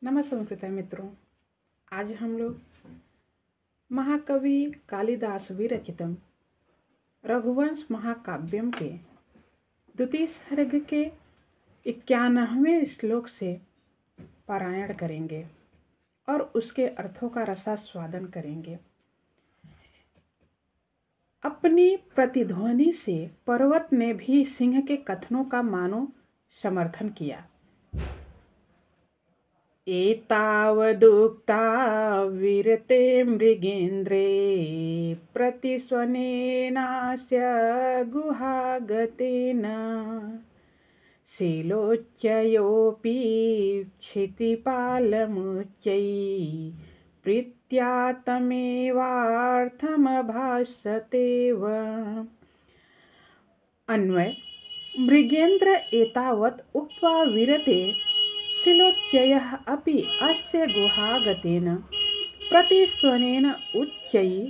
नमस्कार मित्रों, आज हम लोग महाकवि कालिदास विरचितम रघुवंश महाकाव्यम के द्वितीय सर्ग के 91वें श्लोक से पारायण करेंगे और उसके अर्थों का रसास्वादन करेंगे। अपनी प्रतिध्वनि से पर्वत ने भी सिंह के कथनों का मानो समर्थन किया। एतावदुक्ता विरते मृगेन्द्रे प्रतिस्वनेनास्य गुहागतेन शीलोच्चयोऽपि क्षितिपालमुच्चैः प्रीत्या तमेवार्थमभाषतेव। अन्वय: मृगेन्द्र एतावत् उक्त्वा विरते शिलोच्चयः अपि अस्य गुहागतेन प्रतिस्वनेन उच्चैः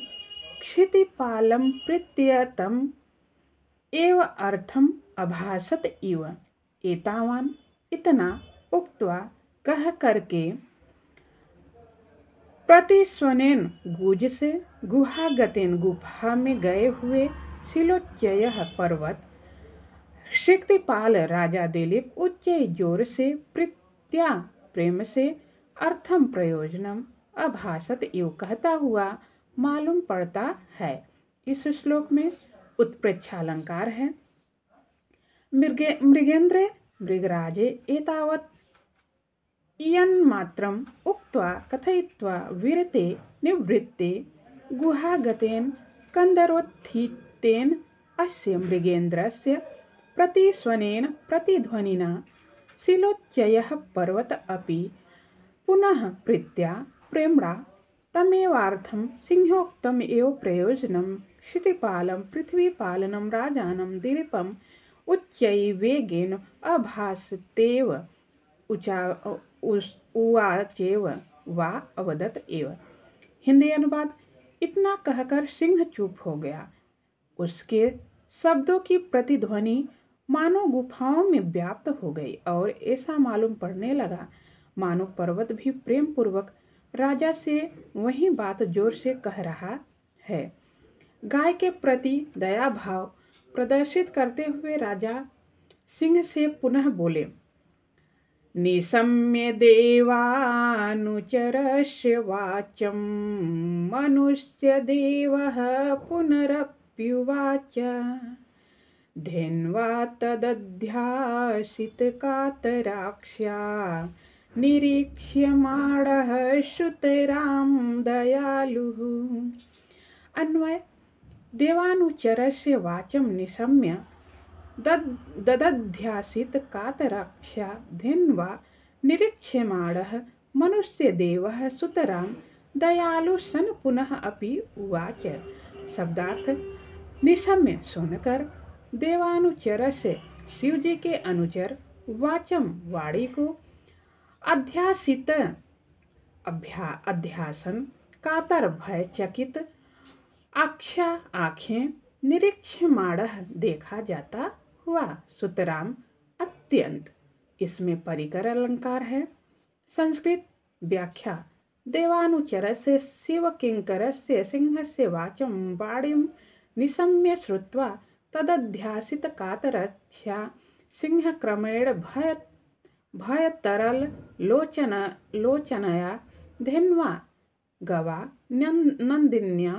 क्षितिपालं प्रीत्य तम् एव अर्थम् अभाषत इव। एतावान इतना उक्त्वा कह करके प्रतिस्वनेन गूंज से गुहागतेन गुफा में गए हुए शिलोच्चयः पर्वत क्षितिपाल राजा दिलीप उच्च जोर से प्रीत्या प्रेम से अर्थम प्रयोजनम अभाषत इव कहता हुआ मालूम पड़ता है। इस श्लोक में उत्प्रेक्षालंकार है। मृगेन्द्र मृगराजे एतावत् इयन्मात्रम् उक्त्वा कथयित्वा विरते निवृत्ते गुहागतेन कंदरोत्थितेन अस्य मृगेन्द्रस्य प्रतिस्वनेन प्रतिध्वनिना शिलोच्चयः पर्वत अपि पुनः प्रीत्या प्रेम्णा तमेवार्थं सिंहोक्तम् एव प्रयोजनं क्षितिपालं पृथ्वीपालनं राजानं दिलीपम् उच्चैर्वेगेन अभाषतेव उवाचेव वा अवदत एव। हिंदी अनुवाद: इतना कहकर सिंह चुप हो गया। उसके शब्दों की प्रतिध्वनि मानो गुफाओं में व्याप्त हो गई और ऐसा मालूम पड़ने लगा मानो पर्वत भी प्रेम पूर्वक राजा से वही बात जोर से कह रहा है। गाय के प्रति दया भाव प्रदर्शित करते हुए राजा सिंह से पुनः बोले, निशम्य देवानुचरस्य वाचं मनुष्य देवः पुनरप्युवाच धेन्वा तदध्यासितकातराक्ष्या निरीक्ष्यमाणः श्रुतराम दयालुः। अन्वय: देवानुचरस्य वाचं निशम्य ददध्यासितकातराक्ष्या धेन्वा निरीक्ष्यमाणः मनुष्यदेवः सुतरां दयालु सन पुनः अपि उवाच। शब्दार्थ: निशम्य सुनकर, देवानुचर से शिव जी के अनुचर, वाचम वाणी को, अध्यासित अध्यासन, कातर भय चकित, आख्या आँखें, निरीक्ष्यमाणः देखा जाता हुआ, सुतराम अत्यंत। इसमें परिकर अलंकार है। संस्कृत व्याख्या: देवानुचरस्य शिव किंकरस्य सिंहस्य वाचं वाणीं निशम्य श्रुत्वा तदध्यासित कातरक्षा सिंह क्रमेण भयतरल लोचनया धेन्वा गवा नंदिन्या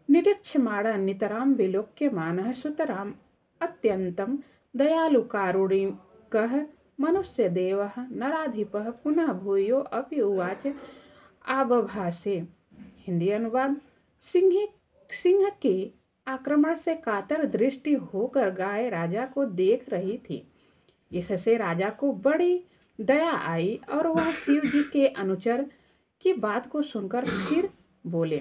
निरीक्ष्यमाण नितरां विलोक्यमानः सुतराम अत्यंतं दयालुकारुणिकः मनुष्यदेवः नराधिपः पुनः भूयो अपि उवाच आबभाषे। हिंदी अनुवाद: सिंह के आक्रमण से कातर दृष्टि होकर गाय राजा को देख रही थी। इससे राजा को बड़ी दया आई और वह शिव जी के अनुचर की बात को सुनकर फिर बोले।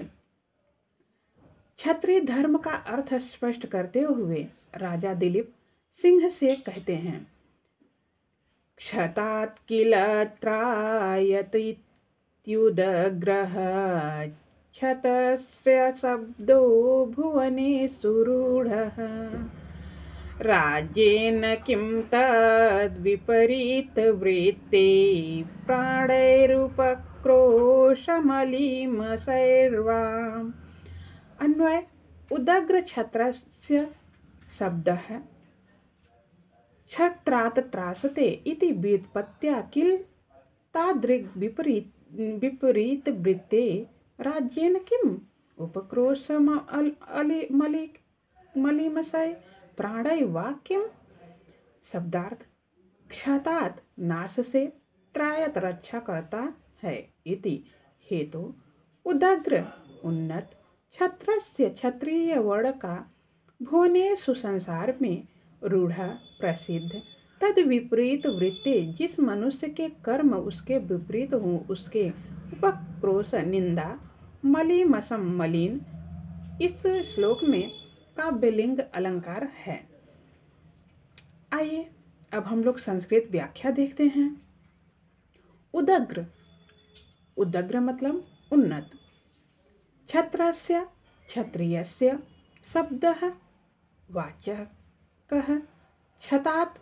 क्षत्रिय धर्म का अर्थ स्पष्ट करते हुए राजा दिलीप सिंह से कहते हैं, क्षतात् किल त्रायतीत्युदग्रः क्षतस्य शब्दो भुवने सुरूढः राज्येन किं तद्विपरीतवृत्ते प्राणैरुपक्रोशमलीमसैर्वाम्। अन्वय उदग्र छत्रस्य शब्दः छत्रात् त्रासते इति व्युत्पत्त्या किल तादृग् विपरीतवृत्ते राज्येन किम् उपक्रोशमलीमसै प्राणै वा किम्। शब्दार्थ क्षतात् नाश से त्रायत रक्षा करता है इति हेतु उदग्र उन्नत छत्रस्य क्षत्रिय वर्ण का भुवनेषु संसार में रूढ़ प्रसिद्ध तद विपरीत वृत्ति जिस मनुष्य के कर्म उसके विपरीत हो उसके उपक्रोश निंदा मलीमसम मलिन। इस श्लोक में काव्यलिंग अलंकार है। आइए अब हम लोग संस्कृत व्याख्या देखते हैं। उदग्र, उदग्र मतलब उन्नत। छत्रस्य क्षत्रियस्य शब्दः वाचकः क्षतात्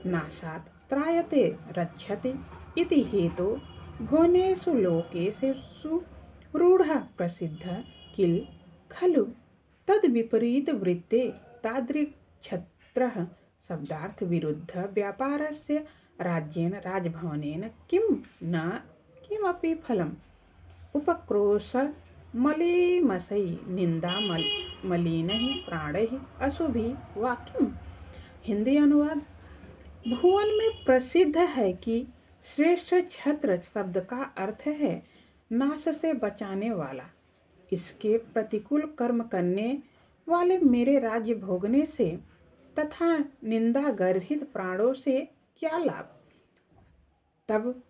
नाशात् त्रायते रक्षति इति हेतु भुवनेषु लोकेषु रूढः प्रसिद्धः किल खलु तद्विपरीतवृत्ते तादृक् क्षत्रः। शब्दार्थ विरुद्ध व्यापारस्य राज्येन राजभवनेन किं न किमपि फलम् उपक्रोश मलीमसै निंदा मलिनैः प्राणैः अशुभि वाक्यम्। हिंदी अनुवाद। भुवन में प्रसिद्ध है कि श्रेष्ठ छत्र शब्द का अर्थ है नाश से बचाने वाला। इसके प्रतिकूल कर्म करने वाले मेरे राज्य भोगने से तथा निंदा गर्हित प्राणों से क्या लाभ। तब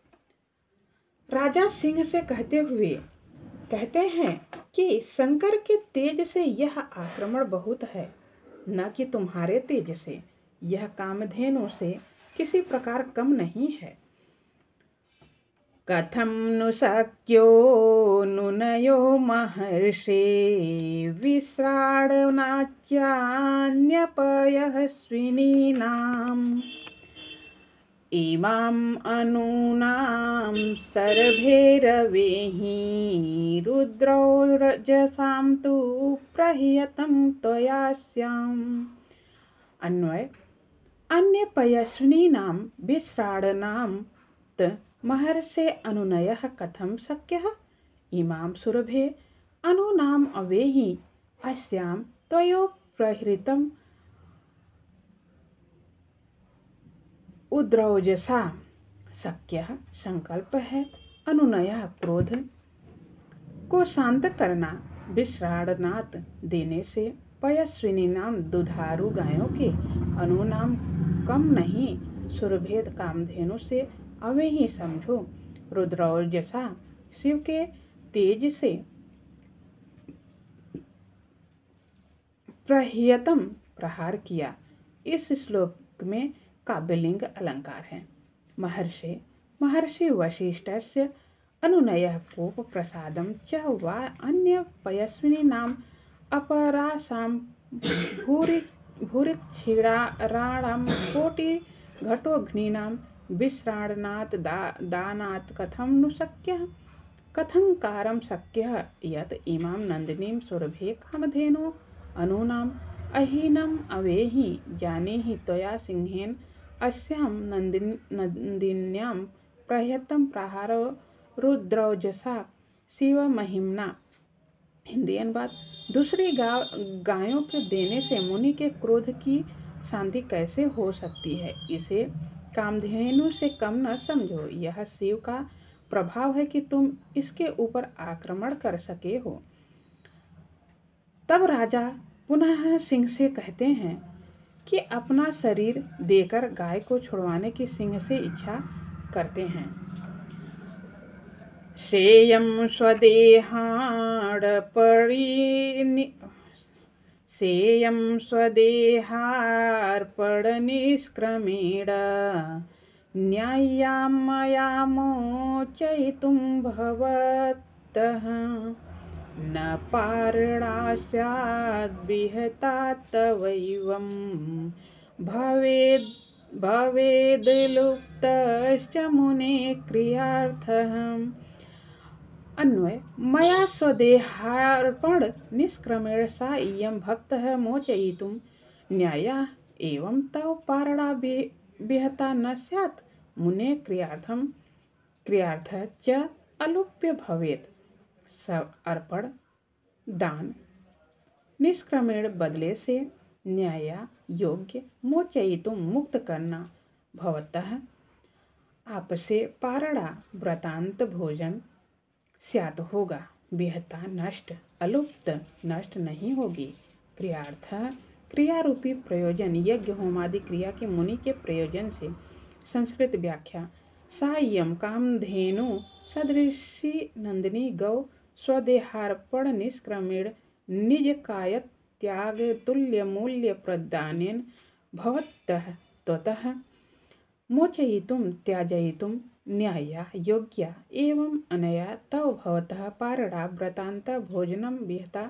राजा सिंह से कहते हैं कि शंकर के तेज से यह आक्रमण बहुत है, न कि तुम्हारे तेज से। यह कामधेनु से किसी प्रकार कम नहीं है। कथं नु शक्यो नुनयो महर्षे विश्राडनाच्यान्यपयस्विनीनाम् इमाम् अनूनां सर्भैरवेहि रुद्रौरजसां तु प्रहियतं त्वयास्याम्। अन्वय अन्य पयस्विनीनां विश्राडनात् महर्षे अनुनयः कथं शक्यः। इमां सुरभे अनूनाम् अवेहि अस्यां त्वयो प्रहृतं उद्रौजसा। शक्यः संकल्प है, अनुनयः क्रोध को शांत करना। विश्राडनात् देने से, पयस्विनी नाम दुधारू गायों के, अनुनाम कम नहीं, सुरभेद कामधेनु से, अवे ही समझो, रुद्रौजसा शिव के तेज से, प्रहियतम प्रहार किया। इस श्लोक में काव्यलिंग अलंकार है। महर्षि वशिष्ठस्य अनुनयः कोप प्रसादं च वा अन्य पयस्विनी नाम अपरासां भूरिक्षीराणां कोटि घटोघ्नीनां विश्राडनात् दानात् कथं नु शक्यः। कथंकारं शक्यः यत् इमां नंदिनीं सुरभे कामधेनो अनूनाम् अहीनम् अवेहि जानेहि त्वया सिंहेन अस्यां नंदिन्यां प्रहृतं प्रहारो रुद्रौजसा शिव महिम्ना। हिंदी अनुवाद। दूसरी गायों के देने से मुनि के क्रोध की शांति कैसे हो सकती है। इसे कामधेनु से कम न समझो। यह शिव का प्रभाव है कि तुम इसके ऊपर आक्रमण कर सके हो। तब राजा पुनः सिंह से कहते हैं कि अपना शरीर देकर गाय को छुड़वाने की सिंह से इच्छा करते हैं। सेयं स्वदेहार्पणनिष्क्रमेण न्याय्यामयामोचयितुं भवतः न पारणा स्याद्विहता तवैवं भवेद् भवेद् लुप्तश्च मुने क्रियार्थः। अन्वय मया स्वदेहार्पण निष्क्रमेण सा इयं भक्तः मोचयितुं न्यायः एवं तव पारणा विहता न स्यात् मुने क्रियार्थः च अलुप्य भवेत्। अर्पण दान निष्क्रमेण बदले से न्याय योग्य मोचयितुं मुक्त करना भवतः आपसे पारणा व्रतांत भोजन स्यात् होगा। विहता नष्ट अलुप्त नष्ट नहीं होगी। क्रियार्थ क्रिया रूपी प्रयोजन यज्ञ होमादि क्रिया के मुनि के प्रयोजन से। संस्कृत व्याख्या सायं कामधेनु सदृशी नंदिनी गौ स्वदेहार्पण निष्क्रमेण निज काय त्याग तुल्य मूल्य प्रदानेन भवतः त्वतः मोचयितुं त्याजयितुं न्याया योग्या एवं अनया तव भवतः पारणा व्रतांत भोजनं विहता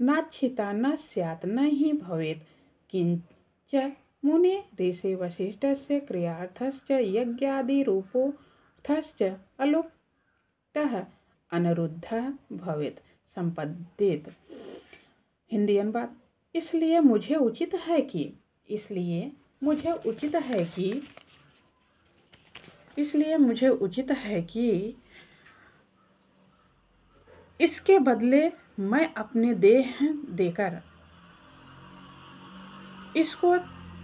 नाच्छिता न स्यात् न हि भवेत्। किंच मुने ऋषि वसिष्ठस्य क्रियार्थश्च यज्ञादिरूपोऽर्थश्च अलुप्तः अनरुद्धः भवेत् संपद्येत। हिंदी अनुवाद इसलिए मुझे उचित है कि इसके बदले मैं अपने देह देकर इसको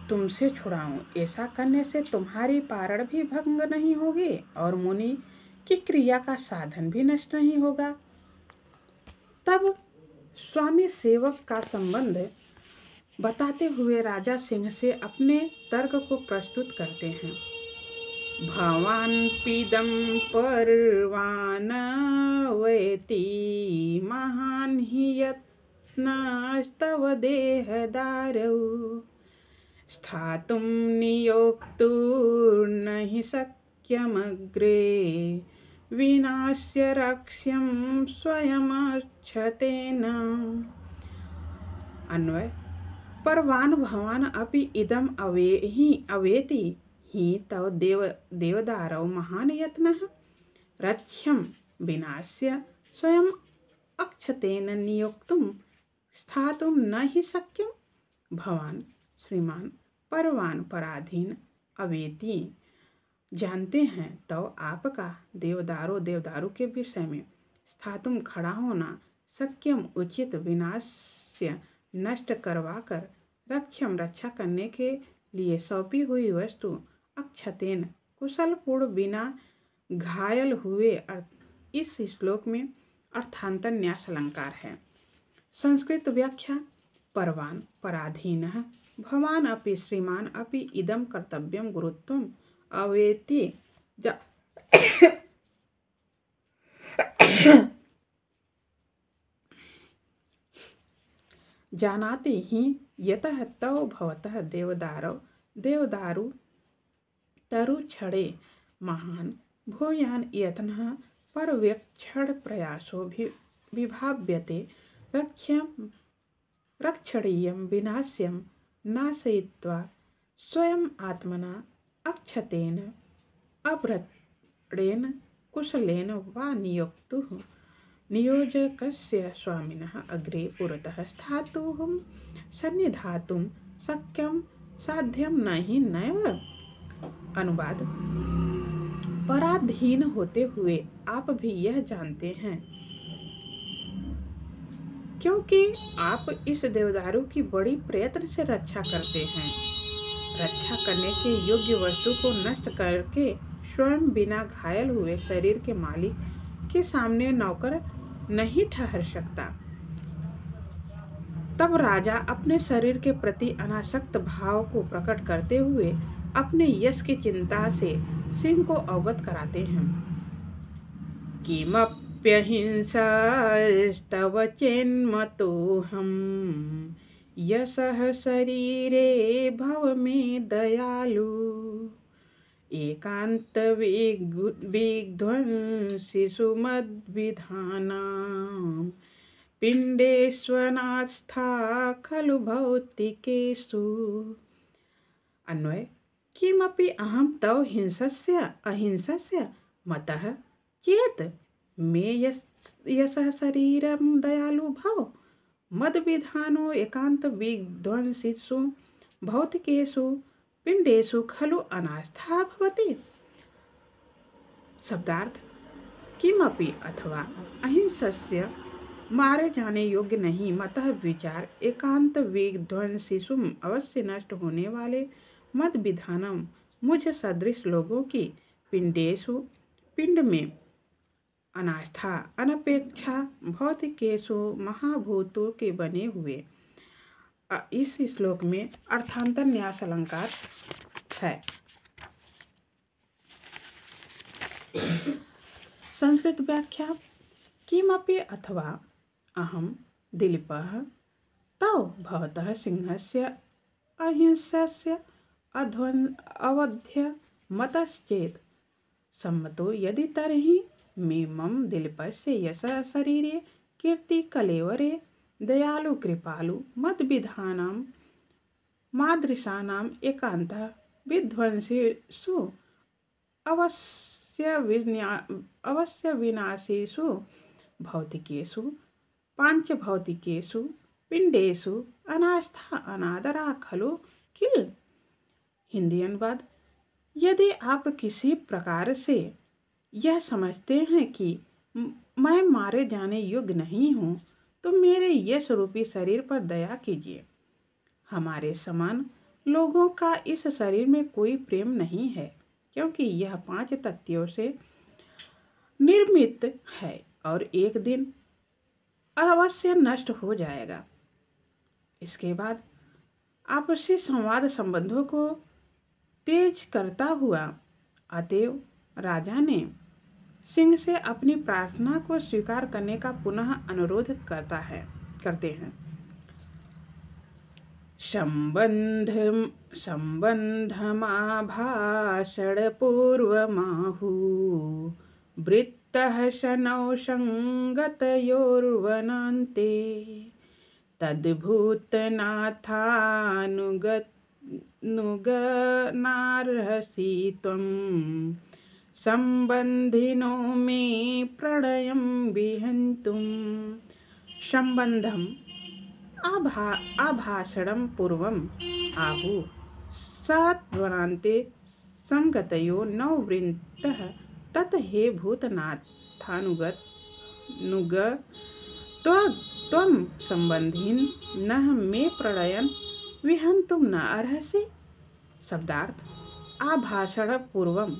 तुमसे छुड़ाऊं। ऐसा करने से तुम्हारी पारण भी भंग नहीं होगी और मुनि की क्रिया का साधन भी नष्ट नहीं होगा। तब स्वामी सेवक का संबंध बताते हुए राजा सिंह से अपने तर्क को प्रस्तुत करते हैं। भवान पीदम पर्वान वेति महान हि यत्नस्तव देहदारौ स्थातुं नियोक्तुर्न हि शक्यमग्रे विनाश्य रक्ष्यं स्वयमक्षतेन। अन्वय परवान भवान अपि इदम अवेति हि तव देवदारौ महान यत्नः रक्ष्यं विनाश्य स्वयं अक्षतेन नियोक्तुं स्थातुं न हि शक्यं। भवान श्रीमान परवान पराधीन अवेति जानते हैं तो आपका देवदारू के विषय में स्थातुम खड़ा होना शक्यम उचित विनाश्य नष्ट करवाकर रक्षम रक्षा करने के लिए सौंपी हुई वस्तु अक्षतेन कुशलपूर्ण बिना घायल हुए। इस श्लोक में अर्थांतर न्यास अलंकार है। संस्कृत व्याख्या परवान पराधीनः भवान अपि श्रीमान अपि इदं कर्तव्यं गुरुत्वम् अवेति जानाति हि यतः तव भवतः देवदारु तरुक्षणे महान भूयान यत्नः परवेक्षण प्रयासो विभाव्यते रक्षणीयं विनाश्यं नाशयित्वा स्वयं आत्मना अक्षतेन अभ्रतेन कुशलेन वा नियोजकस्य स्वामिनः अग्रे पुरतः स्थातुं सन्निधातुं शक्यं साध्यं नहि नैव। अनुवाद पराधीन होते हुए आप भी यह जानते हैं क्योंकि आप इस देवदारू की बड़ी प्रयत्न से रक्षा करते हैं। रक्षा करने के योग्य वस्तु को नष्ट करके स्वयं बिना घायल हुए शरीर के मालिक के सामने नौकर नहीं ठहर सकता। तब राजा अपने शरीर के प्रति अनासक्त भाव को प्रकट करते हुए अपने यश की चिंता से सिंह को अवगत कराते हैं। किमप्यहिंसास्तव चेन्मतोऽहं यशः शरीरे भव मे दयालु एकांत विध्वंसि सुमद्विधानां पिण्डेष्वनास्था खलु भौतिकेषु। अन्वय किमपि अहं तव हिंसस्य अहिंसस्य मतः चेत् मे यशः शरीरं दयालु भव। मद्विधानो एकांत विध्वंसिषु भौतिकेषु पिंडेषु खलु अनास्था भवति। शब्दार्थ किमपि अथवा अहिंसस्य मारे जाने योग्य नहीं। मतः विचार एकांत विध्वंसिषुम अवश्य नष्ट होने वाले मद विधानम मुझ सदृश लोगों की पिंडेषु पिंड में अनास्था अनपेक्षा भौतिकेषु महाभूतों के बने हुए। इस श्लोक में अर्थांतर न्यास अलंकार है। संस्कृत व्याख्या किमपि अथवा अहम दिलीपः तव भवतः सिंहस्य अहिंसस्य अवध्य मतश्चेत् सम्मतो यदि तर्हि मे मम दिलीपस्य यशः शरीरे कीर्ति कलेवरे दयालु कृपालु मद्विधानां मादृशानाम् एकान्तः विध्वंसिषु अवश्य विनाशेषु भौतिकेषु पांचभौतिकेषु पिंडेषु अनास्था अनादरा खलु किल। हिंदी अनुवाद यदि आप किसी प्रकार से यह समझते हैं कि मैं मारे जाने योग्य नहीं हूँ तो मेरे यश रूपी शरीर पर दया कीजिए। हमारे समान लोगों का इस शरीर में कोई प्रेम नहीं है क्योंकि यह 5 तत्वों से निर्मित है और एक दिन अवश्य नष्ट हो जाएगा। इसके बाद आपसी संवाद संबंधों को तेज करता हुआ अतएव राजा ने सिंह से अपनी प्रार्थना को स्वीकार करने का पुनः अनुरोध करते हैं। संबंधमाभाषण पूर्वमाहु वृत्तः शनौ संगतयोर्वनान्ते तद्भूतनाथानुगनार्हसि त्वं संबंधिनो मे प्रणयं विहन्तुं। संबंधम आभाषणं पूर्वम आहु सत्वनान्ते संगतयो नौ वृन्तः तत् हे भूतनाथानुग त्वं संबंधिन नः मे प्रणयन विहन्तुं न अर्हसि। शब्दार्थ आभाषण पूर्वम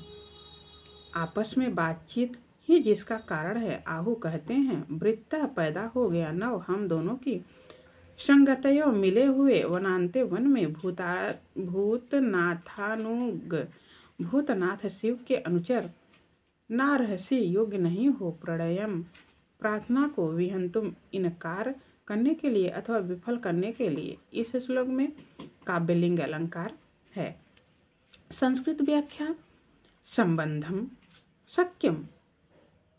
आपस में बातचीत ही जिसका कारण है। आहु कहते हैं वृत्ता पैदा हो गया, नव हम दोनों की संगतयो मिले हुए, वनांते वन में, भूतनाथ शिव के अनुचर, नारहसी योग्य नहीं हो, प्रणयम प्रार्थना को, विहंतुम इनकार करने के लिए अथवा विफल करने के लिए। इस श्लोक में काव्यलिंग अलंकार है। संस्कृत व्याख्या संबंधम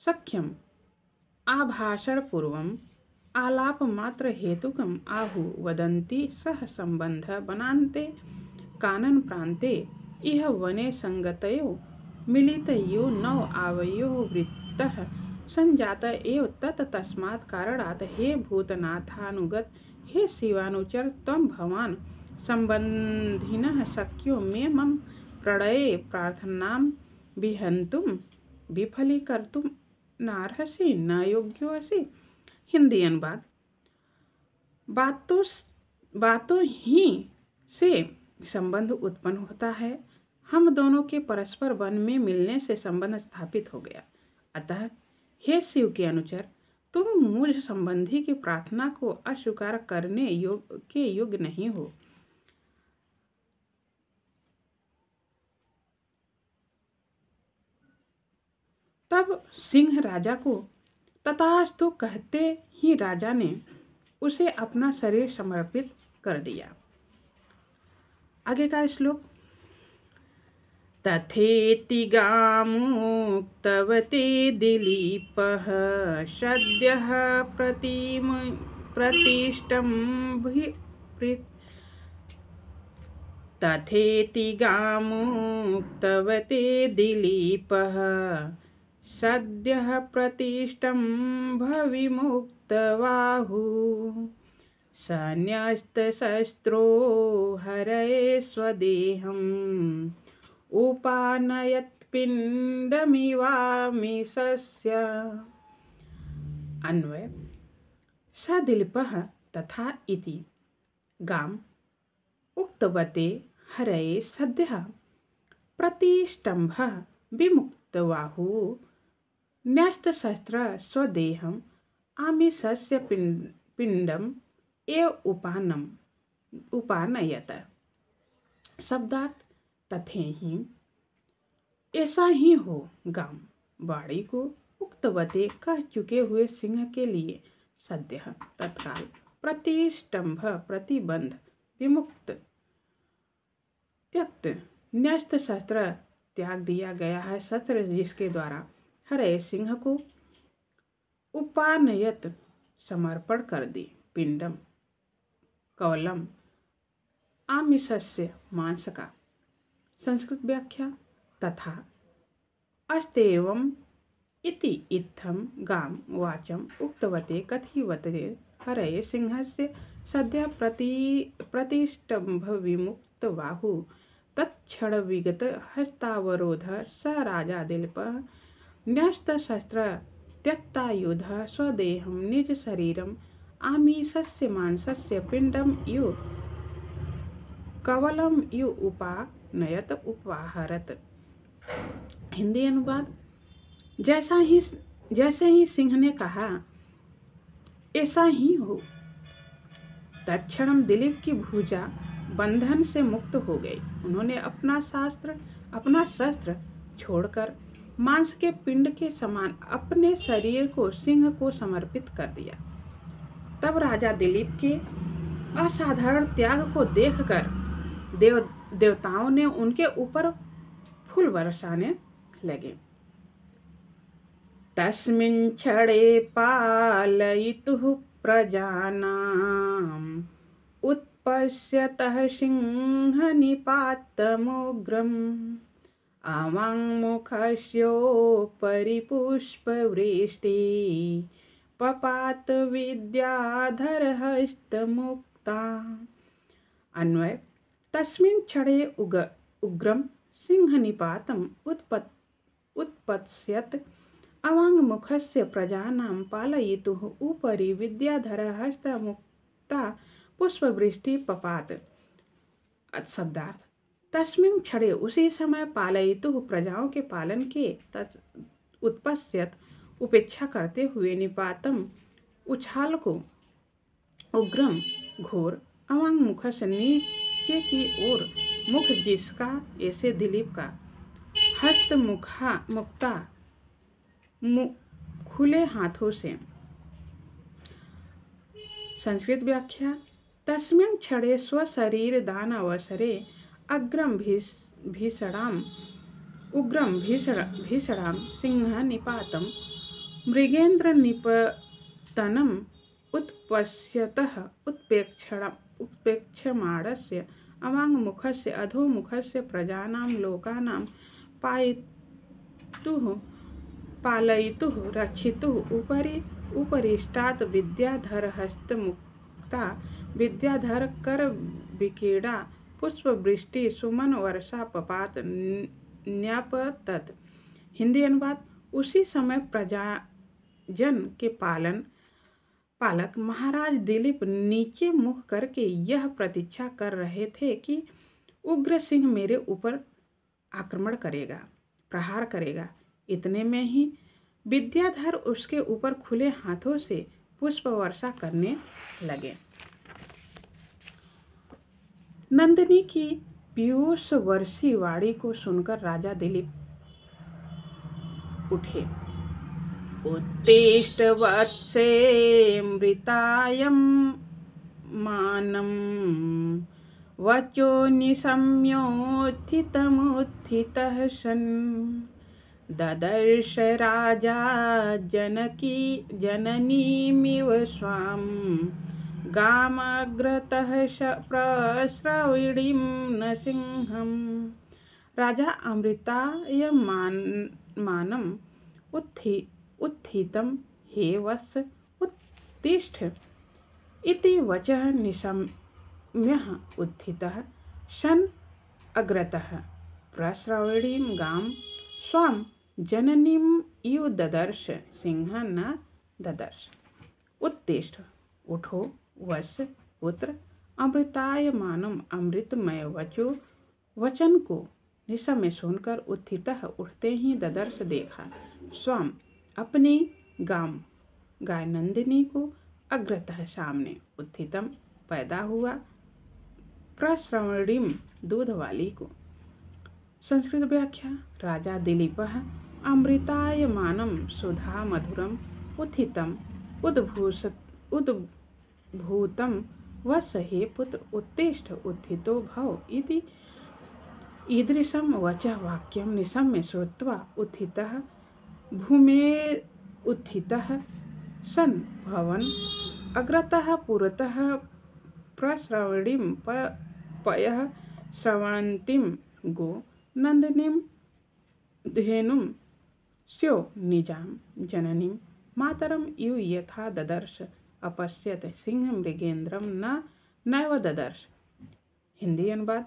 सख्यम आभाषण पूर्वम आलाप मात्र हेतुकम आहु वदन्ति सह संबंध बनान्ते कानन प्रान्ते इह वने संगतयो मिलितयो नौ आवयो वृत्तः संजात एव तत् तस्मात् कारणात् हे भूतनाथानुगत हे शिवानुचर त्वं भवान् संबंधिनः सख्यो मे मम प्रणये प्रार्थनां विहन्तुं विफलीकर्तुं नार्हसि न योग्योऽसि। हिंदी अनुवाद बातों ही से संबंध उत्पन्न होता है। हम दोनों के परस्पर वन में मिलने से संबंध स्थापित हो गया। अतः हे शिव के अनुचर, तुम मुझ संबंधी की प्रार्थना को अस्वीकार करने के योग्य नहीं हो। तब सिंह राजा को तथास्तु कहते ही राजा ने उसे अपना शरीर समर्पित कर दिया। आगे का श्लोक तथेति गामुक्तवते दिलीपः सद्यः प्रतिष्ठं तथेति गामुक्तवते दिलीपः सद्यः प्रतिष्ठं भविमुक्तबाहुः सन्यस्तशस्त्रो हरये स्वदेहम् उपानयत्पिण्डमिवामिषस्य। अन्वय स दिलीपः तथा इति गाम उक्तवते हरये सद्यः प्रतिष्ठम्भः विमुक्तबाहुः न्यस्तशस्त्र स्वदेहम् आमिषस्य पिंडम एव उपानयत। शब्दार्थ तथे ही ऐसा ही हो गाम वाणी को उक्तवते कह चुके हुए सिंह के लिए सद्य तत्काल प्रतिष्ठम्भ प्रतिबंध विमुक्त त्यक्त न्यस्त शस्त्र त्याग दिया गया है शस्त्र जिसके द्वारा हरे सिंह को उपानयत समर्पण कर दी पिंडम कवलम आमिषस्य मांस का। संस्कृत व्याख्या तथा अस्तेवम इति इत्थम गाम वाचम उक्तवते कथिवते हरये सिंहस्य सद्य प्रतिष्ठम्भ विमुक्त बाहु तत्क्षण विगत हस्तावरोध स राजा दिलीपः न्यस्त शस्त्र त्यक्तायुध स्वदेहं निज शरीरम आमीषस्य मांसस्य पिंडम यु कवलम यु उपानयत उपाहरत। हिंदी अनुवाद जैसे ही सिंह ने कहा ऐसा ही हो। तत्क्षण दिलीप की भुजा बंधन से मुक्त हो गई। उन्होंने अपना शस्त्र छोड़कर मांस के पिंड के समान अपने शरीर को सिंह को समर्पित कर दिया। तब राजा दिलीप के असाधारण त्याग को देखकर देवताओं ने उनके ऊपर फूल बरसाने लगे। तस्मिन् क्षणे पालयितुः प्रजानाम् उत्पश्यतः सिंहनिपातमुग्रम् अवाङ्मुखस्योपरि पुष्पवृष्टि पपात विद्याधरहस्तमुक्ता। अन्वय तस्मिन् क्षणे उग्रं सिंहनिपातम् उत्पत्स्यत अवाङ्मुखस्य प्रजानां पालयितुः उपरि विद्याधरहस्तमुक्ता पुष्पवृष्टि पपात। शब्दार्थ तस्मिन् क्षणे उसी समय पालयितुः प्रजाओं के पालन के उत्पश्यत उपेक्षा करते हुए निपातम उछाल को उग्रम घोर अवाङ्मुख से नीचे की ओर मुख जिसका ऐसे दिलीप का हस्त मुक्ता खुले हाथों से। संस्कृत व्याख्या तस्मिन् क्षणे स्वशरीर दान अवसरे उग्रम भीषणाम सिंह निपातम मृगेन्द्र निपतनम उत्पश्यतः उत्प्रेक्षमाणस्य अवाङ्मुखस्य अधोमुखस्य प्रजानां लोकानां पालयितुः रक्षितुः उपरिष्टात् विद्याधरहस्तमुक्ता विद्याधर कर विकीड़ा पुष्पवृष्टि सुमन वर्षा पपात न्यापतत। हिंदी अनुवाद उसी समय प्रजाजन के पालक महाराज दिलीप नीचे मुख करके यह प्रतीक्षा कर रहे थे कि उग्र सिंह मेरे ऊपर आक्रमण करेगा, प्रहार करेगा। इतने में ही विद्याधर उसके ऊपर खुले हाथों से पुष्प वर्षा करने लगे। नंदिनी की पीयूष वर्षी वाणी को सुनकर राजा दिलीप उठे। उत्तिष्ठ वत्से मृतायं मानं वचो निशम्योत्थितमुत्थितः सन् ददर्श राजा जननीमिव स्वां गामग्रतः प्रस्रविणीं न सिंहम्। राजा अमृतायमानम् उत्थितं हे वत्स उत्तिष्ठ इति वचः निशम्यः उत्थितः सन् अग्रतः प्रस्रविणीं गां स्वां जननीम् इव ददर्श, सिंह न ददर्श। उत्तिष्ठ, उठो, वत्स पुत्र, अमृतायमानम अमृतमय वचन को निशम्य सुनकर उत्थितः उठते ही ददर्श देखा, स्वाम अपनी गाय नंदिनी को, अग्रतः सामने, उत्थितम पैदा हुआ, प्रस्रवणीम दूध वाली को। संस्कृत व्याख्या। राजा दिलीपः अमृतायमानम सुधा मधुरम उत्थितम उद्भूतम वत्स हे पुत्र उत्तिष्ठ उत्थितो भव इति ईदृशं वचः वाक्यं निशम्य श्रुत्वा उत्थितः भूमेरुत्थितः सन् भवन् अग्रतः पुरतः प्रस्रवणीं पयः श्रवणन्तीं गो नंदिनीं धेनुं स्यो निजां जननीं मातरम् इव यथा ददर्श अपश्यत सिंह मृगेन्द्रम नैव ददर्श। हिंदी अनुवाद।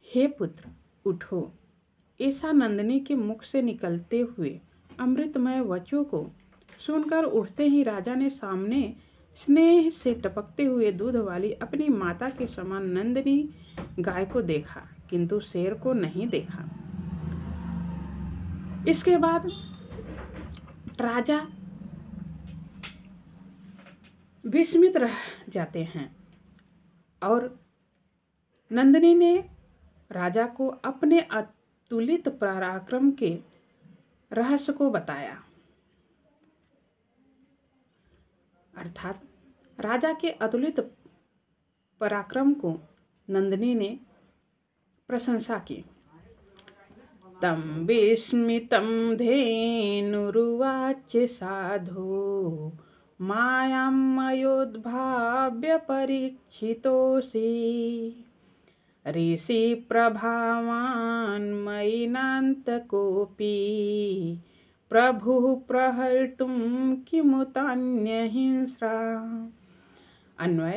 हे पुत्र उठो, ऐसा नंदिनी के मुख से निकलते हुए अमृतमय वचों को सुनकर उठते ही राजा ने सामने स्नेह से टपकते हुए दूध वाली अपनी माता के समान नंदिनी गाय को देखा, किंतु शेर को नहीं देखा। इसके बाद राजा विस्मित रह जाते हैं और नंदिनी ने राजा को अपने अतुलित पराक्रम के रहस्य को बताया। अर्थात राजा के अतुलित पराक्रम को नंदिनी ने प्रशंसा की। तम विस्मितं धेनुरुवाच साधु मायामयोद्भाव्य परीक्षितोऽसि ऋषि प्रभावान् मयि नान्तकोऽपि प्रभुः प्रहर्तुं किमुतान्यहिंस्रा। अन्वय।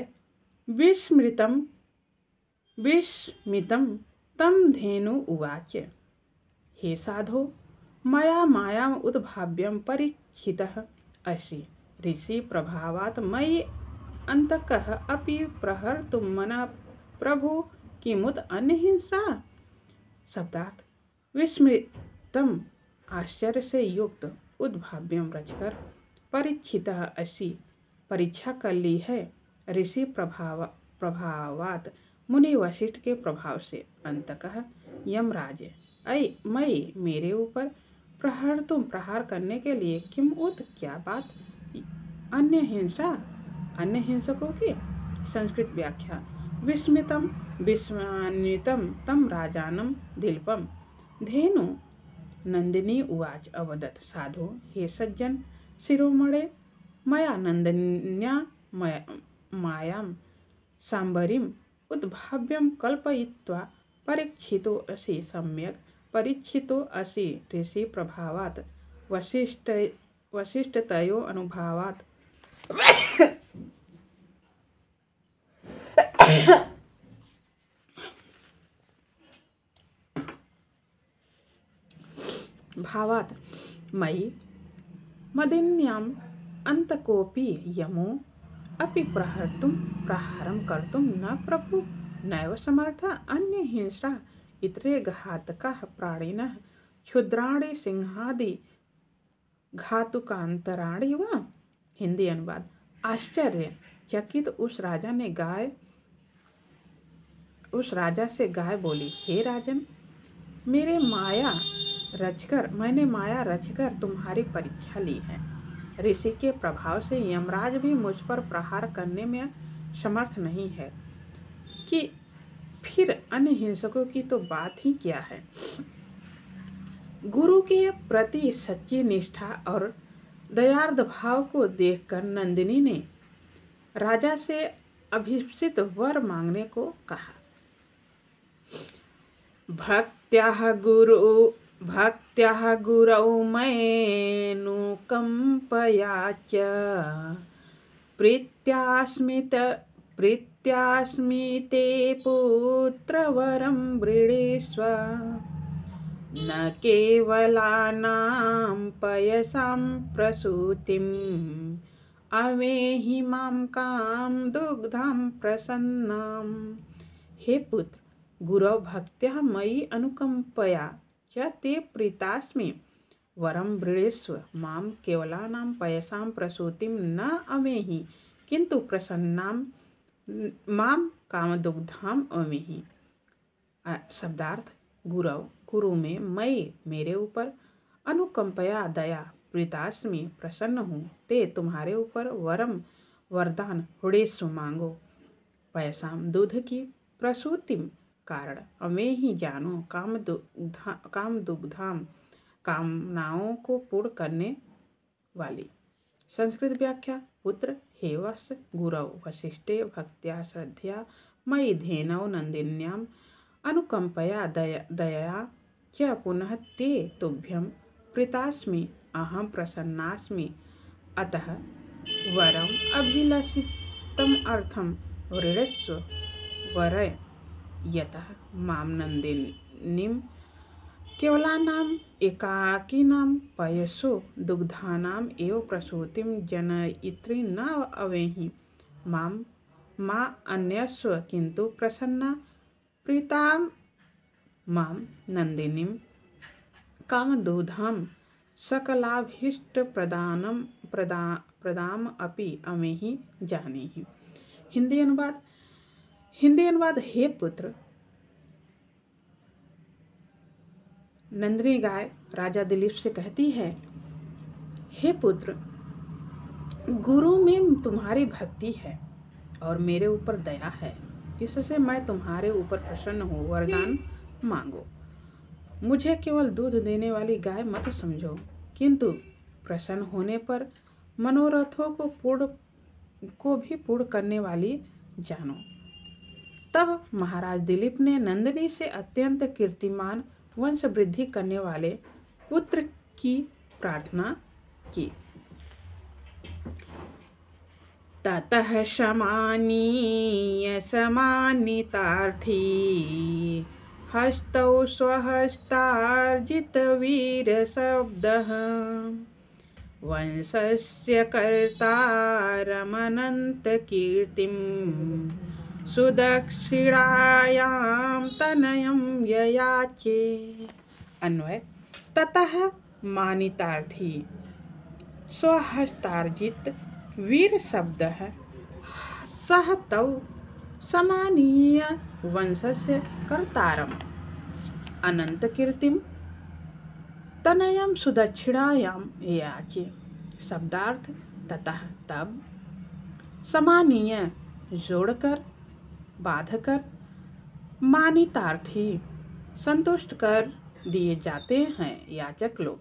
विस्मितं तं धेनु उवाच, हे साधो मया मायाम् उद्भाव्यं परीक्षितः असि ऋषि प्रभावात् मयि अन्तकः अपि प्रहर्तुं मना प्रभु किमुत अन्यहिंसा। शब्दार्थ। विस्मितम आश्चर्य से युक्त, उद्भाव्यम रचकर, परीक्षितः असि परीक्षा कर ली है, ऋषि प्रभावात मुनि वशिष्ठ के प्रभाव से, अंतकः यमराज मई मेरे ऊपर प्रहर्तुम प्रहार करने के लिए, किम उत क्या बात, अन्य हिंसा अन्य हिंसकों की। संस्कृत व्याख्या। विस्मान्वितं तं राजानं दिलीपं धेनु नंदिनी उवाच अवदत्, साधु हे सज्जन शिरोमणे मया नंदिन्या मायां सांबरीम् उद्भाव्यं कल्पयित्वा परीक्षितो असि सम्यक् परीक्षितो असि ऋषि प्रभावात् वसिष्ठतयो अनुभावात् भावात् मयि मदिन्याम् अन्तकोऽपि यमो अपि प्रहारं कर्तुं न प्रभु नैव समर्थ अन्य हिंसा इतरे घातकाः प्राणिनः क्षुद्राणि सिंहादि घातुकांतराणि वा। हिंदी अनुवाद। आश्चर्य चकित उस राजा से गाय बोली, हे राजन, मैंने माया रचकर तुम्हारी परीक्षा ली है। ऋषि के प्रभाव से यमराज भी मुझ पर प्रहार करने में समर्थ नहीं है कि फिर अन्य हिंसकों की तो बात ही क्या है। गुरु के प्रति सच्ची निष्ठा और दयार्द भाव को देखकर नंदिनी ने राजा से अभीप्सित वर मांगने को कहा। भक्त्याः गुरौ मयेऽनुकम्पया च प्रीत्यास्मि ते पुत्रवरं वृणीष्व न केवलानां पयसां प्रसूतिम् अवेहि मां कां दुग्धां प्रसन्नाम्। हे पुत्र, गुरौ भक्त्या मयि अनुकंपया च ते प्रीतास्मि वरं वृणीष्व मां केवलानां पयसां प्रसूतिं न अमेहि किंतु प्रसन्नां मां कामदुग्धाम अमेहि। शब्दार्थ: गुरौ गुरु में, मई मेरे ऊपर, अनुकंपया दया, प्रीतास्मि प्रसन्न हूँ, ते तुम्हारे ऊपर, वरम वरदान, हुडेस्व मांगो, पयसाम दूध की, प्रसूतिम कारण, अमे ही जानो, कामदुग्धाम कामनाओं को पूर्ण करने वाली। संस्कृत व्याख्या। पुत्र, हे वत्स, गुरौ वसिष्ठे भक्त्या श्रद्धया मयि धेनौ नंदिन्याम् अनुकंपया दयया च पुनः ते तुभ्यं प्रीतास्मि अहं प्रसन्नास्मि अतः वरम अभिलषितम अर्थम वृणीष्व वरय यतः मां नंदिनीं केवलानां एकाकिनां पयसो दुग्धानाम् एव प्रसूतिं जनयित्री न अवेहि मां अन्यस्व किंतु प्रसन्ना प्रीतां मां नंदिनीं कामदूधां सकलाभीष्ट प्रदाम अपि अमेहि जानेहि। हिंदी अनुवाद। हे पुत्र, नंदिनी गाय राजा दिलीप से कहती है, हे पुत्र, गुरु में तुम्हारी भक्ति है और मेरे ऊपर दया है, इससे मैं तुम्हारे ऊपर प्रसन्न हूँ। वरदान मांगो। मुझे केवल दूध देने वाली गाय मत समझो, किंतु प्रसन्न होने पर मनोरथों को भी पूर्ण करने वाली जानो। तब महाराज दिलीप ने नंदिनी से अत्यंत कीर्तिमान वंश वृद्धि करने वाले पुत्र की प्रार्थना की। ततः शमानीय समानितार्थी हस्तौ स्वहस्तार्जित वीर शब्दः वंशस्य कर्तारमनंत कीर्तिं सुदक्षिणायां तनयं ययाचे। अन्वय: ततः मानितार्थी स्वहस्तार्जित वीर शब्दः सह तौ समानीय वंशस्य कर्तारम् अनंत कीर्तिम तनयम सुदक्षिणायाम याचे। शब्दार्थ: ततः तब, समानीय जोड़कर, बाधकर, मानितार्थी संतुष्ट कर दिए जाते हैं याचक लोग,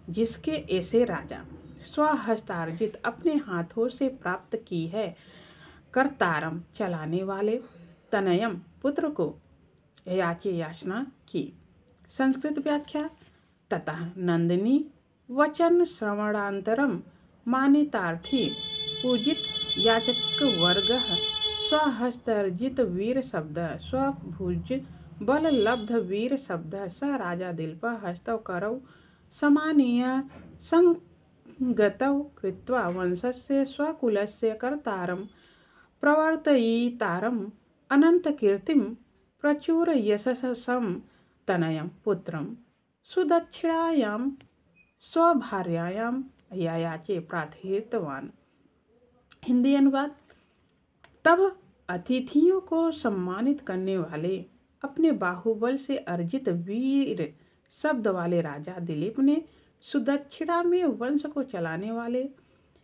जिसके ऐसे राजा स्वहस्तार्जित अपने हाथों से प्राप्त की है, कर्तारम चलाने वाले, तनयम पुत्र को, याचे याचना की। संस्कृत व्याख्या। ततः नंदिनी वचन श्रवणांतरम मानितार्थी पूजित याचक वर्ग स्वहस्तार्जित वीर शब्द स्वभुज बल लब्ध वीर शब्द स राजा दिलीप हस्तौ करौ समानीय संगतौ कृत्वा वंशस्य स्वकुलस्य कर्तारं प्रवर्तयितारम् अनंत कीर्तिं प्रचुर यशसं तनयं पुत्रं सुदक्षिणायां स्वभार्यायां यायाचे प्रार्थितवान्। हिंदी अनुवाद। तब अतिथियों को सम्मानित करने वाले, अपने बाहुबल से अर्जित वीर शब्द वाले राजा दिलीप ने सुदक्षिणा में वंश को चलाने वाले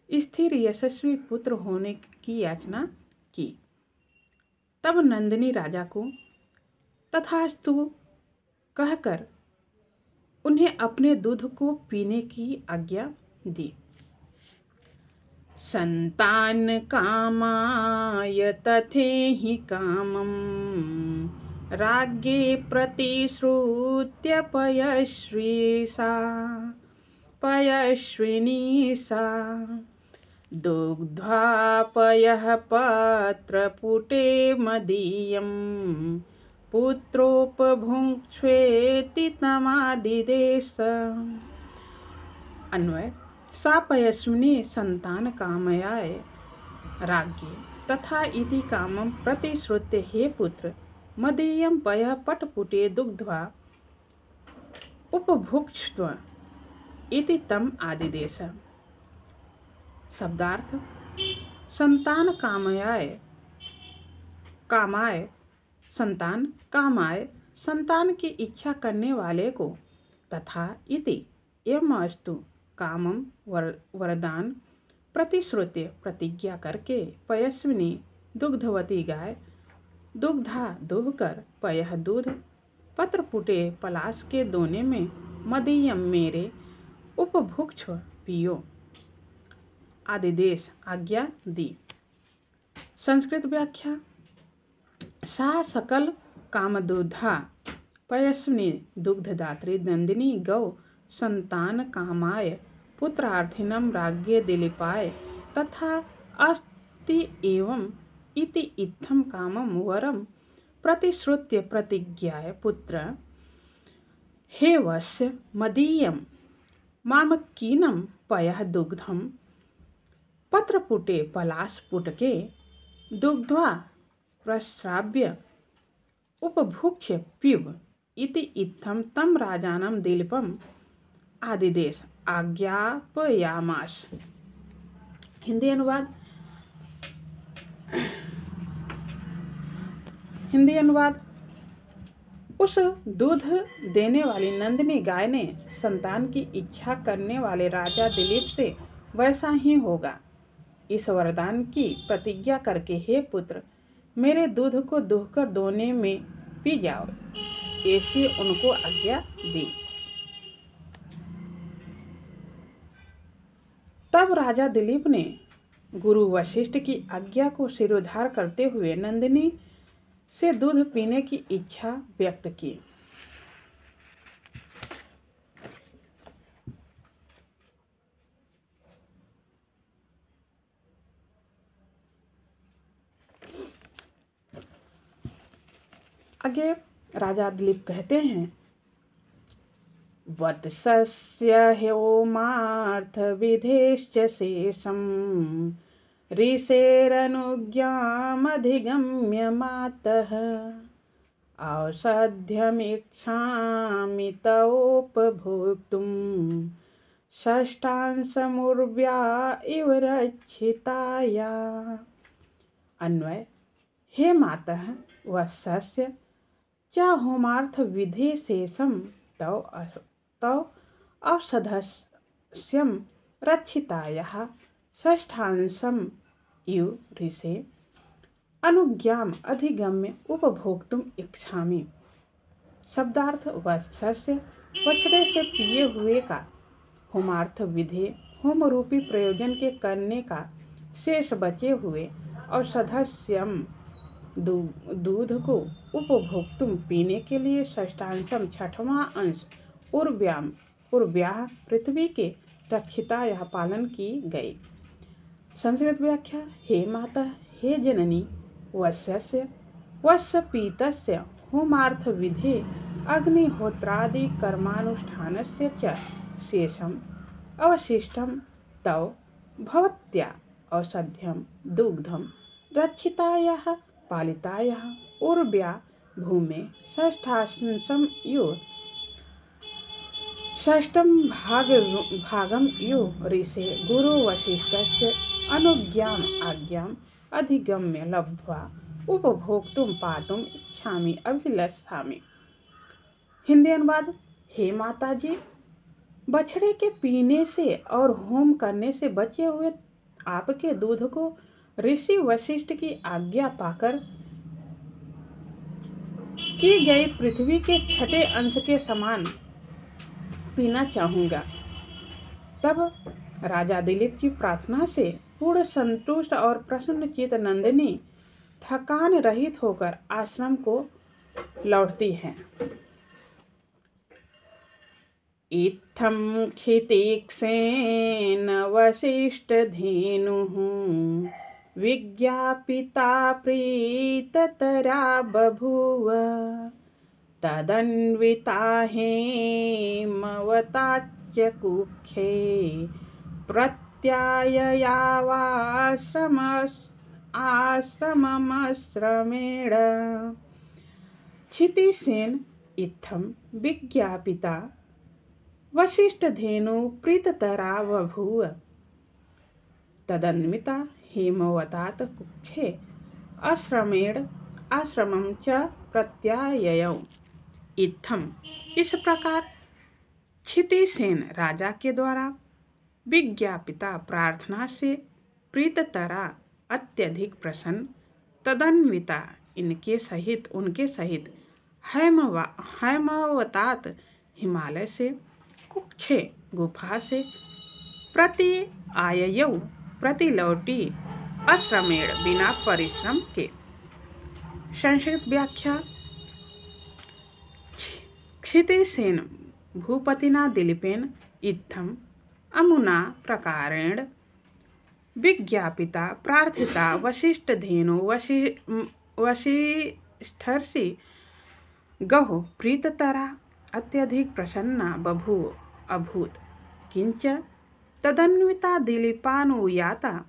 स्थिर यशस्वी पुत्र होने की याचना की। तब नंदिनी राजा को तथास्तु कहकर उन्हें अपने दूध को पीने की आज्ञा दी। संतान कामाय तथेहि कामम् राज्ञे प्रतिश्रुत्य पयस्विनी सा दुग्धा पयः पत्रपुटे मदीयं पुत्रोपभुङ्क्ष्वेति तमादिदेश। अन्वय, सा पयस्विनी संतान कामयाय राज्ञे तथा इति कामं प्रतिश्रुत्य हे पुत्र मदीयं पयः पटपुटे दुग्ध्वा उपभुक्ष्व इति तम आदिदेश। शब्दार्थ, संतान कामाय संतान की इच्छा करने वाले को तथा इति एवं अस्तु कामम वरदान प्रतिश्रुत्य प्रतिज्ञा करके पयस्विनी दुग्धवती गाय दुग्धा दुहकर पयः दूध पत्रपुटे पलाश के दोने में मदीयम मेरे उपभुक्ष पियो आदिदेश आज्ञा दी। संस्कृत व्याख्या। सा सकल कामदुधा पयस्विनी दुग्धदात्री नंदिनी गौ संतान कामाय पुत्रार्थिनम राज्ञे दिलीपाय तथा अस्ति एवं इति इत्थम कामम वरम प्रतिश्रुत्य प्रतिज्ञाय पुत्र हे वस्य मदीयम मामकीनं पयः दुग्धम पत्रपुटे पलाशपुटके दुग्ध्वा प्रस्राव्य उपभुक्ष्य पिब इति इत्थम तम राजानं दिलीपम आदिदेश आज्ञापयामास। हिंदी अनुवाद। उस दूध देने वाली नंदिनी गाय ने संतान की इच्छा करने वाले राजा दिलीप से वैसा ही होगा इस वरदान की प्रतिज्ञा करके हे पुत्र मेरे दूध को दुहकर दोने में पी जाओ, ऐसी उनको आज्ञा दी। तब राजा दिलीप ने गुरु वशिष्ठ की आज्ञा को शिरोधार करते हुए नंदिनी से दूध पीने की इच्छा व्यक्त की। आगे राजा दिलीप कहते हैं, वत्सस्य होमार्थ विधेश्च शेषम् ऋषेरनुज्ञामधिगम्य मातः औषध्यमीक्षामि तवोपभोक्तुं षष्ठांशमुर्व्या इव रक्षिताया। अन्वय, हे मातः वत्सस्य च होमार्थ विधे शेषम तव औषधस्यं रक्षितायाः षष्ठांशम इव ऋषे अनुज्ञाम अधिगम्य उपभोक्तुम इच्छामि। शब्दार्थ, वत्सस्य बछड़े से पिए हुए का होमार्थ विधे होम रूपी प्रयोजन के करने का शेष बचे हुए औषधस्यम दूध को उपभोक्तुम पीने के लिए षष्ठांशम छठवां अंश उर्व्याह पृथ्वी के रक्षिता यह पालन की गई। संस्कृत व्याख्या। हे माता, हे जननी, वस्य पीतस्य होमार्थ विधे अग्निहोत्रादि कर्मानुष्ठानस्य च शेषम अवशिष्टम तव भवत्या औषध्यम दुग्धम रक्षितायाः पालितायाः उर्व्या भूमे षष्ठांशम यो षष्ठम भागम यो ऋषे गुरु वशिष्ठस्य अनुज्ञाम आज्ञाम अधिगम्य लब्ध्वा उपभोक्तुम पातुम इच्छामि अभिलषामि। हिंदी अनुवाद। हे माताजी, बछड़े के पीने से और होम करने से बचे हुए आपके दूध को ऋषि वशिष्ठ की आज्ञा पाकर की गई पृथ्वी के छठे अंश के समान पीना चाहूँगा। तब राजा दिलीप की प्रार्थना से पूर्ण संतुष्ट और प्रसन्नचित नंदिनी थकान रहित होकर आश्रम को लौटती है। इत्थं क्षितिक्षेण वसिष्ठधेनुः विज्ञापिता प्रीततरा बभूव तदन्विता हेमवताच्च कुक्षे आश्रममश्रमेण। क्षितिसेन इत्थं विज्ञापिता वसिष्ठधेनु प्रीततरा बभूव तदन्विता हेमवतात कुक्षे आश्रमेण आश्रमं च प्रत्याययौ। इत्थम इस प्रकार क्षितिसेन राजा के द्वारा विज्ञापिता प्रार्थना से प्रीततरा अत्यधिक प्रसन्न तदन्विता उनके सहित हैमवतात हिमालय से कुक्षे गुफा से प्रति आययौ प्रति लौटी अश्रमेण बिना परिश्रम के। संक्षिप्त व्याख्या। क्षितिसेन भूपतिना दिलीपेन इत्थम अमुना प्रकारेण विज्ञापिता प्रार्थिता वसिष्ठधेनु वसिष्ठर्षि गहो प्रीततरा अत्यधिक प्रसन्ना अभूत किंच तदन्विता दिलीपानुयाता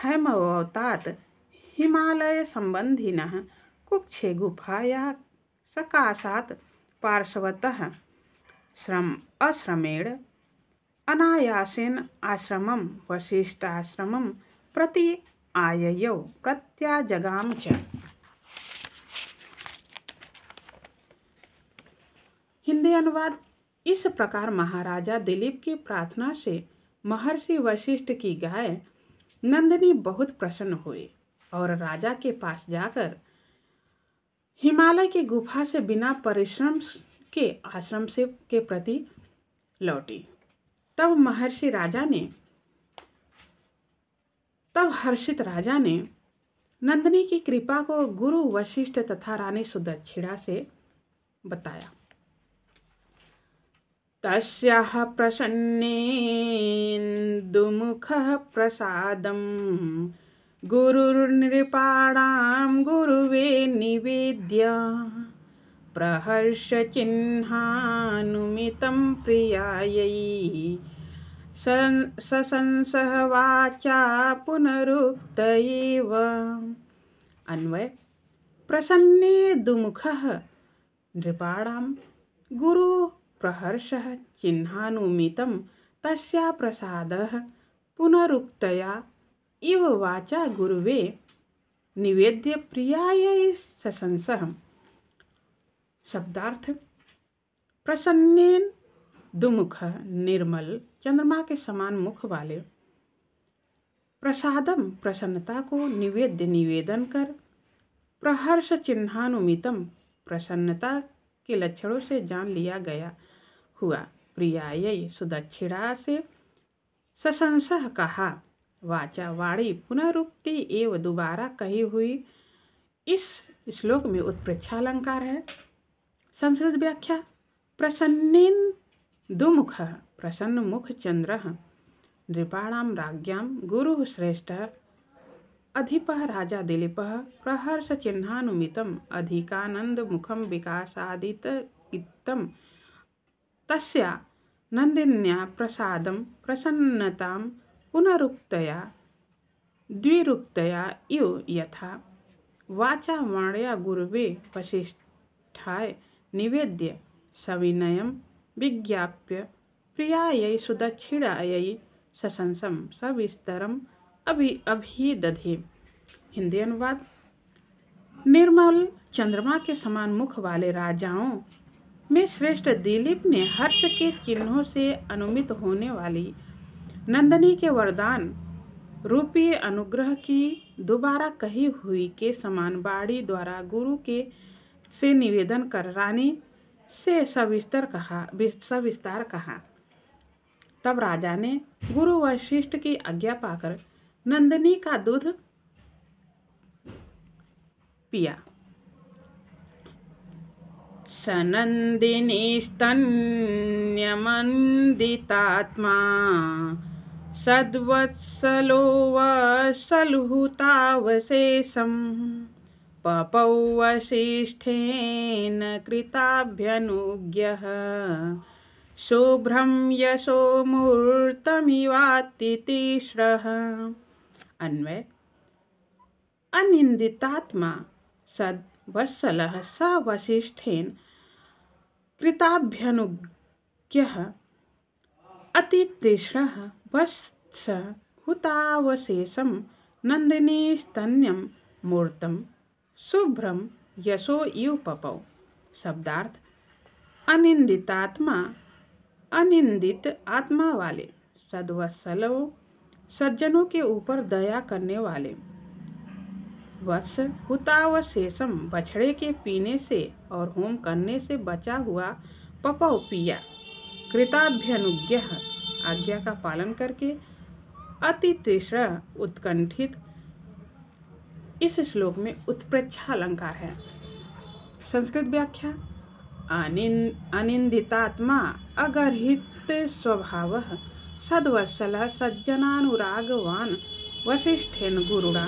हैमवतात हिमालय संबंधिनः कुक्षे गुफाया सकाशात् पार्श्वतः आश्रमेण अनायासेन आश्रमं वसिष्ठाश्रमं प्रति आययौ प्रत्याजगाम च। हिंदी अनुवाद। इस प्रकार महाराजा दिलीप की प्रार्थना से महर्षि वशिष्ठ की गाय नंदिनी बहुत प्रसन्न हुई और राजा के पास जाकर हिमालय की गुफा से बिना परिश्रम के आश्रम से के प्रति लौटी। तब हर्षित राजा ने नंदिनी की कृपा को गुरु वशिष्ठ तथा रानी सुदक्षिणा से बताया। तस्याः प्रसन्नेन्दुमुखः प्रसादं गुरुर्नृपाणां गुरुवे निवेद्य प्रहर्षचिह्नानुमितं प्रियायै सशंसः वाचा पुनरुक्त एव। अन्वय। प्रसन्नेन्दुमुखः नृपाणां गुरु प्रहर्षः चिह्नानुमितं तस्या प्रसादः पुनरुक्तया इव वाचा गुरुवे निवेद्य प्रियायै सशंसः। शब्दार्थ। प्रसन्नेन दुमुख निर्मल चंद्रमा के समान मुख वाले, प्रसादम प्रसन्नता को, निवेद्य निवेदन कर, प्रहर्ष चिन्हानुमितम प्रसन्नता के लक्षणों से जान लिया गया हुआ, प्रियायै सुदक्षिणा से सशंसः कहा, वाचा वाणी पुनरुक्ति एवं दोबारा कही हुई। इस श्लोक में उत्प्रेक्षालंकार है। संस्कृत व्याख्या। प्रसन्नेन दुमुख प्रसन्न मुख चंद्रः नृपाणां राज्ञां गुरुः श्रेष्ठः अधिपः राजा दिलीपः प्रहर्ष चिह्नानुमितम् अधिकानंद मुखम विकासादितं तस्या नंदिन्या प्रसादं प्रसन्नतां पुनरुक्तया द्विरुक्तया इव यथा वाचा वाण्या गुरुवे वसिष्ठाय निवेद्य सविनयं विज्ञाप्य प्रियायै सुदक्षिणायै सशंसं सविस्तरम अभिदधे। हिंदी अनुवाद। निर्मल चंद्रमा के समान मुख वाले राजाओं में श्रेष्ठ दिलीप ने हर्ष के चिन्हों से अनुमित होने वाली नंदिनी के वरदान रूपी अनुग्रह की दोबारा कही हुई के समान वाणी द्वारा गुरु के से निवेदन कर रानी से सविस्तार कहा। तब राजा ने गुरु वशिष्ठ की आज्ञा पाकर नंदिनी का दूध पिया। सनन्दिनीस्तन्यमन्दितात्मा सद्वत्सलो वत्सलहुतावशेषं पपौ वसिष्ठेन कृताभ्यनुज्ञः शुभ्रं यशो मूर्तमिवातितिस्रः। अन्वय: अनिंदितात्मा सद्वत्सलः स वसिष्ठेन कृताभ्यनुज्ञः अतितिस्रः वत्सहुतावशेषं नंदिनीस्तन्यं मूर्तं शुभ्रं यशो इव पपौ। शब्दार्थ: अनिंदितात्मा अनिंदित आत्मा वाले, सद्वत्सलो सज्जनों के ऊपर दया करने वाले, वत्स हुतावशेषम बछड़े के पीने से और होम करने से बचा हुआ पपौ पिया, कृताभ्यनुज्ञः आज्ञा का पालन करके, अतितृष्ण उत्कंठित। इस श्लोक में उत्प्रेक्षा अलंकार है। संस्कृत व्याख्या: अनिंदितात्मा अगर्हित स्वभावः सद्वत्सलः सज्जनानुरागवान् वसिष्ठेन गुरुणा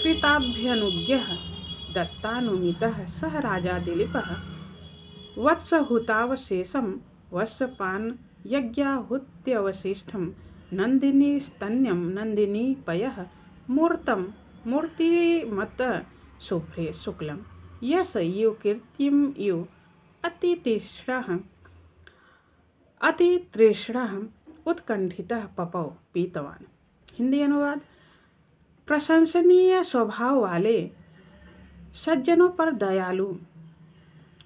कृताभ्यनुज्ञः दत्तानुमितः सह राजा दिलीपः वत्सहुतावशेषं वत्सपान यज्ञाहुत्यवशिष्ठं नंदिनीस्तन्यं नंदिनीपयः मूर्तं मूर्तिमत शुभ्रे शुक्लं यश इव कीर्तिम इव अतितृष्णः उत्कंठितः पपौ पीतवान। हिंदी अनुवाद: प्रशंसनीय स्वभाव वाले, सज्जनों पर दयालु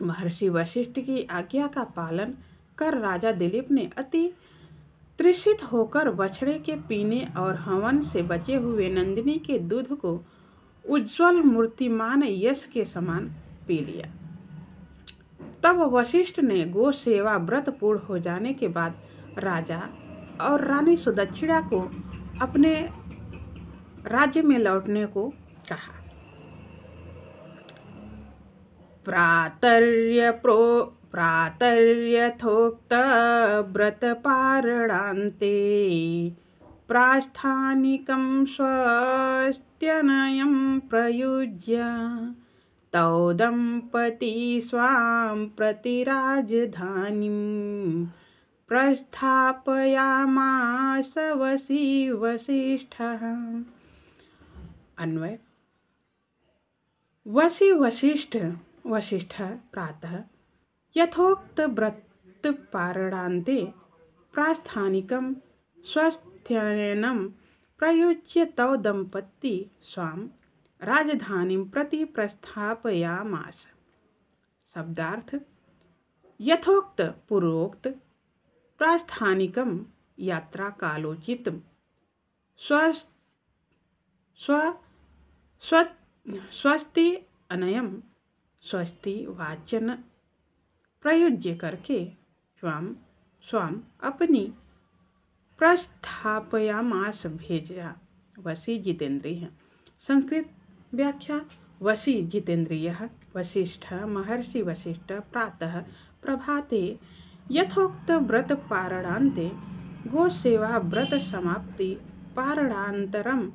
महर्षि वशिष्ठ की आज्ञा का पालन कर राजा दिलीप ने अति तृषित होकर बछड़े के पीने और हवन से बचे हुए नंदिनी के दूध को उज्ज्वल मूर्तिमान यश के समान पी लिया। तब वशिष्ठ ने गो सेवा व्रत पूर्ण हो जाने के बाद राजा और रानी सुदक्षिणा को अपने राज्य में लौटने को कहा। प्रातर्यथोक्त व्रत पारणान्ते प्रास्थानिकं स्वस्त्यनयं प्रयुज्य तौ दंपती स्वां प्रति राजधानीं प्रस्थापयामास वसिष्ठः। अन्वय: वसिष्ठ प्रातः यथोक्त व्रत पारणान्ते प्रास्थानिकं स्वस्थ्यनयनं प्रयुज्य तौ दंपती स्वां राजधानीं प्रति प्रस्थापयामास। शब्दार्थ: यथोक्त पूर्वोक्त, प्रास्थानिकम यात्रा कालोचित, स्वस्ति अनयम स्वस्ति वाचन प्रयुज्य करके स्वाम अपनी प्रस्थापयामास भेजा। वसी जितेंद्रिय। संस्कृत व्याख्या: वसी जितेंद्रिय वसिष्ठ महर्षि वसिष्ठ प्रातः प्रभाते यथोक्त व्रत पारणान्ते गोसेवा व्रत समाप्ति पारणान्तरं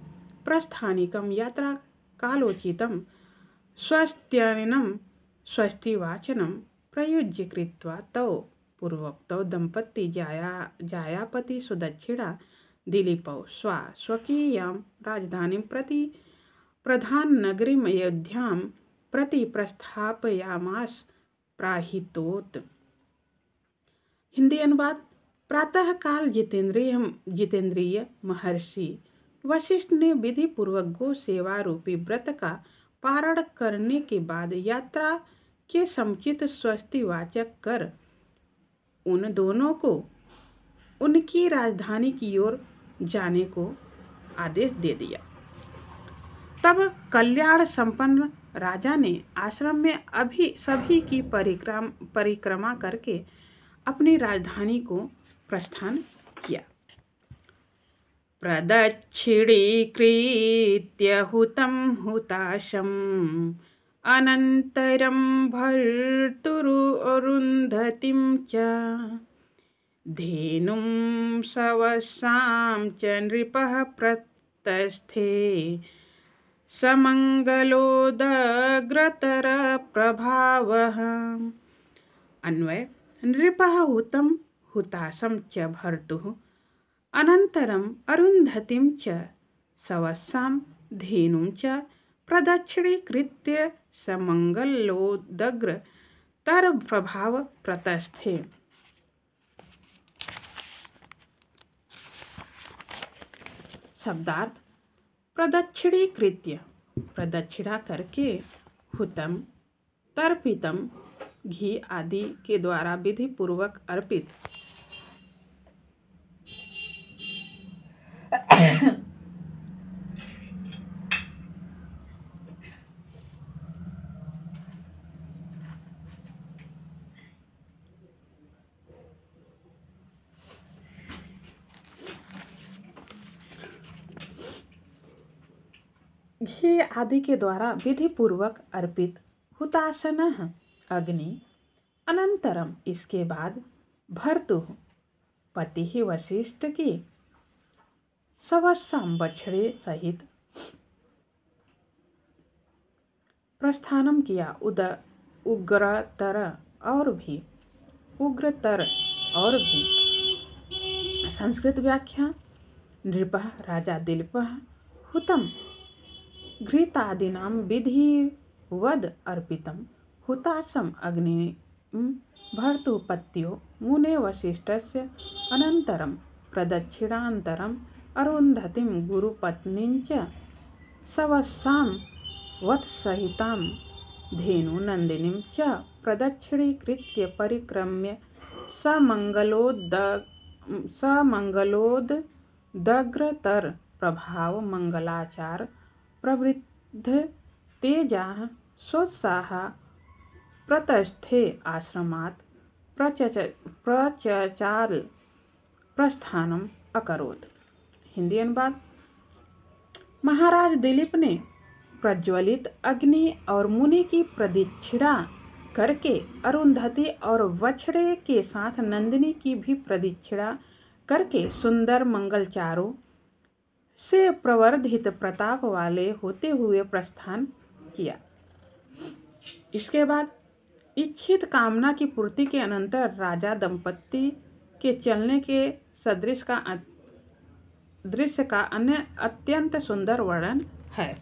प्रस्थानिकं यात्रा कालोचितं स्वस्त्ययनं स्वस्तिवाचनं प्रयुज्य कृत्वा तौ पूर्वोक्तौ दंपती जायापति सुदक्षिणा दिलीपौ स्वकीयां राजधानीं प्रति प्रधान नगरीं अयोध्यां प्रति प्रस्थापयामास प्राहितोत। हिंदी अनुवाद: प्रातः काल जितेंद्रिय महर्षि वशिष्ठ ने विधि पूर्वक गो सेवा रूपी व्रत का पारण करने के बाद यात्रा के समुचित स्वस्तिवाचक कर उन दोनों को उनकी राजधानी की ओर जाने को आदेश दे दिया। तब कल्याण संपन्न राजा ने आश्रम में सभी की परिक्रमा करके अपनी राजधानी को प्रस्थान किया। प्रदक्षिणीकृत्य हुतं हुताशम् अनन्तरं भर्तुरुरुन्धतीं च धेनुं सवस्सां च नृपः प्रतस्थे समङ्गलोदग्रतरप्रभावः। अन्वय नृपः हुतं हुताशं च भर्तुः अनन्तरम् अरुन्धतीं च सवस्सां धेनुं च प्रदक्षिणीकृत्य समङ्गलोदग्रतरप्रभाव प्रतस्थे। शब्दार्थ प्रदक्षिणीकृत्य प्रदक्षिणा करके, हुतम तर्पितम घी आदि के द्वारा विधि पूर्वक अर्पित, घी आदि के द्वारा विधि पूर्वक अर्पित हुताशनः अग्नि, अनंतरम इसके बाद भर्तुः पति ही वशिष्ठ की सवस्साम बछड़े सहित प्रस्थानम किया, उग्रतर और भी। संस्कृत व्याख्या नृपः राजा दिलीपः हुतम घृतादीनां विधिवद अर्पितं हुताशम अग्नि भर्तुपत्यो मुने वसिष्ठस्य अनन्तरं प्रदक्षिणान्तरम् अरुन्धतीं गुरुपत्नीं च सवस्सां वत्सहितां धेनुनन्दिनीं च प्रदक्षिणीकृत्य परिक्रम्य समङ्गलोदग्रतर प्रभाव मंगलाचार प्रवृद्ध तेजाः सोत्साह प्रतस्थे आश्रमात् प्रचचाल प्रस्थानम अकरोत्। हिंदी अनुवाद। महाराज दिलीप ने प्रज्वलित अग्नि और मुनि की प्रदक्षिणा करके अरुंधति और वछड़े के साथ नंदिनी की भी प्रदक्षिणा करके सुंदर मंगलचारों से प्रवर्धित प्रताप वाले होते हुए प्रस्थान किया। इसके बाद इच्छित कामना की पूर्ति के अनंतर राजा दंपत्ति के चलने के सदृश का दृश्य का अन्य अत्यंत सुंदर वर्णन है।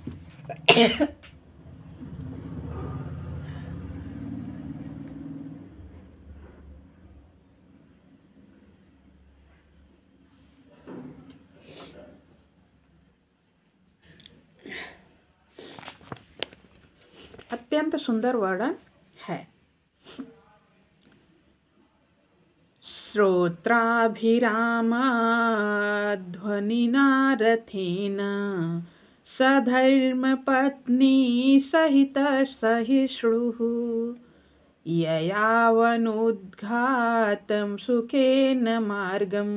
अत्यंत सुंदर वर्णन है। श्रोत्राभिरामध्वनिना रथेन सधर्मपत्नी सहित सहिष्णुः ययावनुद्घातं सुखेन मार्गं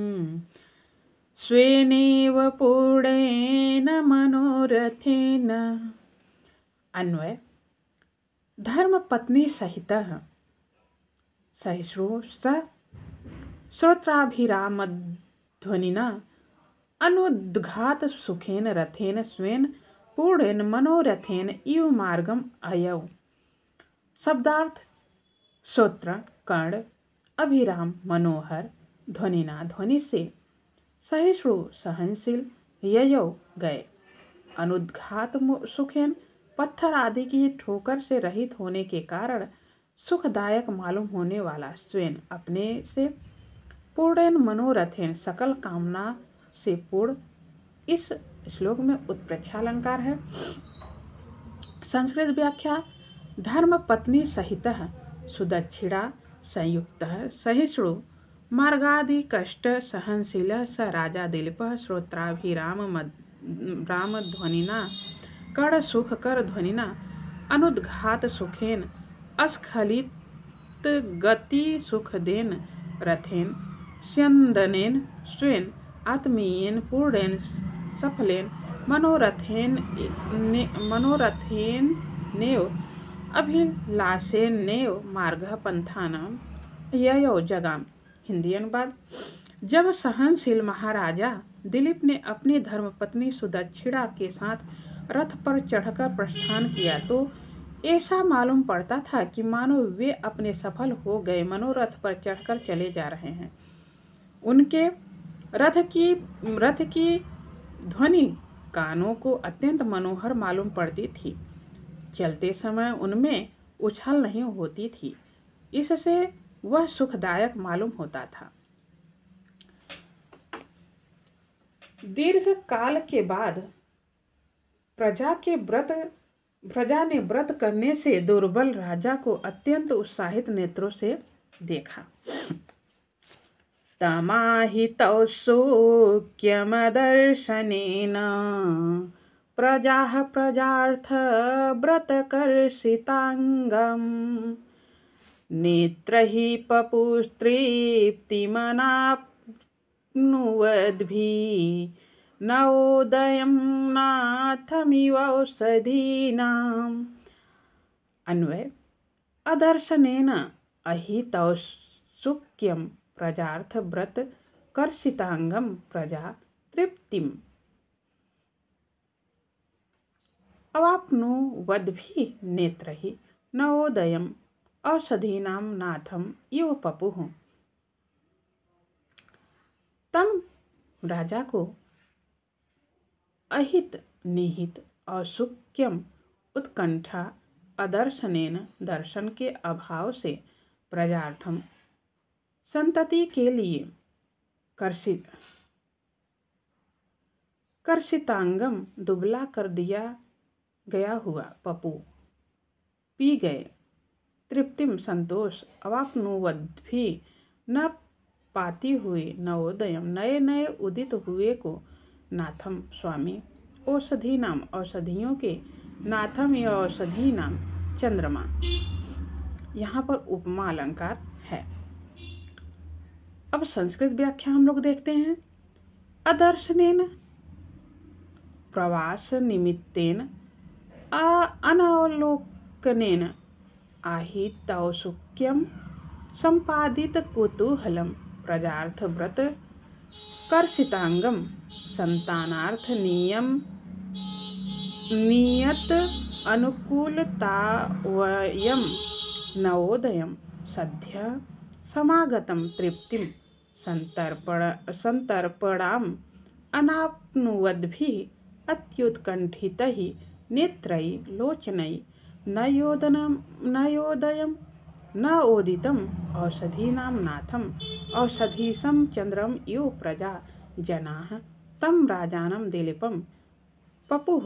स्वेनेव पूर्णेन मनोरथेन। अन्वय धर्मपत्नी सहित सहिष्णु श्रोत्राभिरामध्वनिना अनुद्घात सुखेन रथेन स्वेन पूर्णेन मनोरथेन इव मार्गम अयौ। शब्दार्थ श्रोत्र कर्ण, अभिराम मनोहर, ध्वनिना ध्वनि से, सहिष्णु सहनशील, ययौ गए, अनुद्घात सुखेन पत्थर आदि की ठोकर से रहित होने के कारण सुखदायक मालूम होने वाला, स्वेन अपने से, पूर्णेन मनोरथेन सकल कामना से पूर्ण। इस श्लोक में उत्प्रेक्षालंकार है। संस्कृत व्याख्या धर्म पत्नी सहित सुदक्षिणा संयुक्त सहिष्णु मार्गादि कष्ट सहनशील स राजा दिलीप श्रोत्राभिरामध्वनिना कर्ण सुखकर ध्वनिना अनुद्घात सुखेन अस्खलित गति सुखदेन रथेन स्यन्दनेन स्वेन आत्मीयेन पूर्णेन सफलेन मनोरथेनेव अभिलाषेनेव मार्गः पंथानां ययो जगाम। हिंदी अनुवाद। जब सहनशील महाराजा दिलीप ने अपनी धर्मपत्नी सुदक्षिणा के साथ रथ पर चढ़कर प्रस्थान किया तो ऐसा मालूम पड़ता था कि मानो वे अपने सफल हो गए मनोरथ पर चढ़कर चले जा रहे हैं। उनके रथ की ध्वनि कानों को अत्यंत मनोहर मालूम पड़ती थी। चलते समय उनमें उछाल नहीं होती थी, इससे वह सुखदायक मालूम होता था। दीर्घ काल के बाद प्रजा ने व्रत करने से दुर्बल राजा को अत्यंत उत्साहित नेत्रों से देखा। तमाहितौ सौख्यमदर्शनेन प्रजाः प्रजार्थ व्रतकर्षिताङ्गम् नेत्रैः पपुस्तृप्तिमनाप्नुवद्भिः नवोदयं नाथमिवौषधीनाम्। अन्वय। अदर्शनेन अहितौत्सुक्यं प्रजार्थ व्रत कर्षितांगम प्रजा तृप्तिम अवाप्नुवद्भिः नेत्रैः नवोदयम् औषधीनां नाथम इव पपुः। तम राजा को अहित निहित औत्सुक्यम उत्कंठा अदर्शनेन दर्शन के अभाव से प्रजार्थम संतति के लिए कर्षितांगम दुबला कर दिया गया हुआ पपु पी गए। तृप्तिम संतोष अवाप्नुवद्भिः न पाती हुई नवोदयम नए नए उदित हुए को नाथम स्वामी औषधि नाम औषधियों के नाथम या औषधि नाम चंद्रमा। यहाँ पर उपमा अलंकार है। अब संस्कृत व्याख्या हम लोग देखते हैं। अदर्शनेन प्रवास निमित्तेन अनवलोकनेन आहितौत्सुक्यं संपादित कुतूहलं प्रजार्थ व्रत कर्षितांगम संतानार्थ नियत अनुकूलतावयं नवोदयं सद्य समागतं तृप्तिं संतर्पणाम् अनाप्नुवद्भिः अत्युत्कण्ठितैः नेत्रैः लोचनैः नयोदयं न ओदितम् औषधीनां नाथम् औषधीशं चन्द्रम् इव प्रजा जनाः तं राजानं दिलीपं पपुः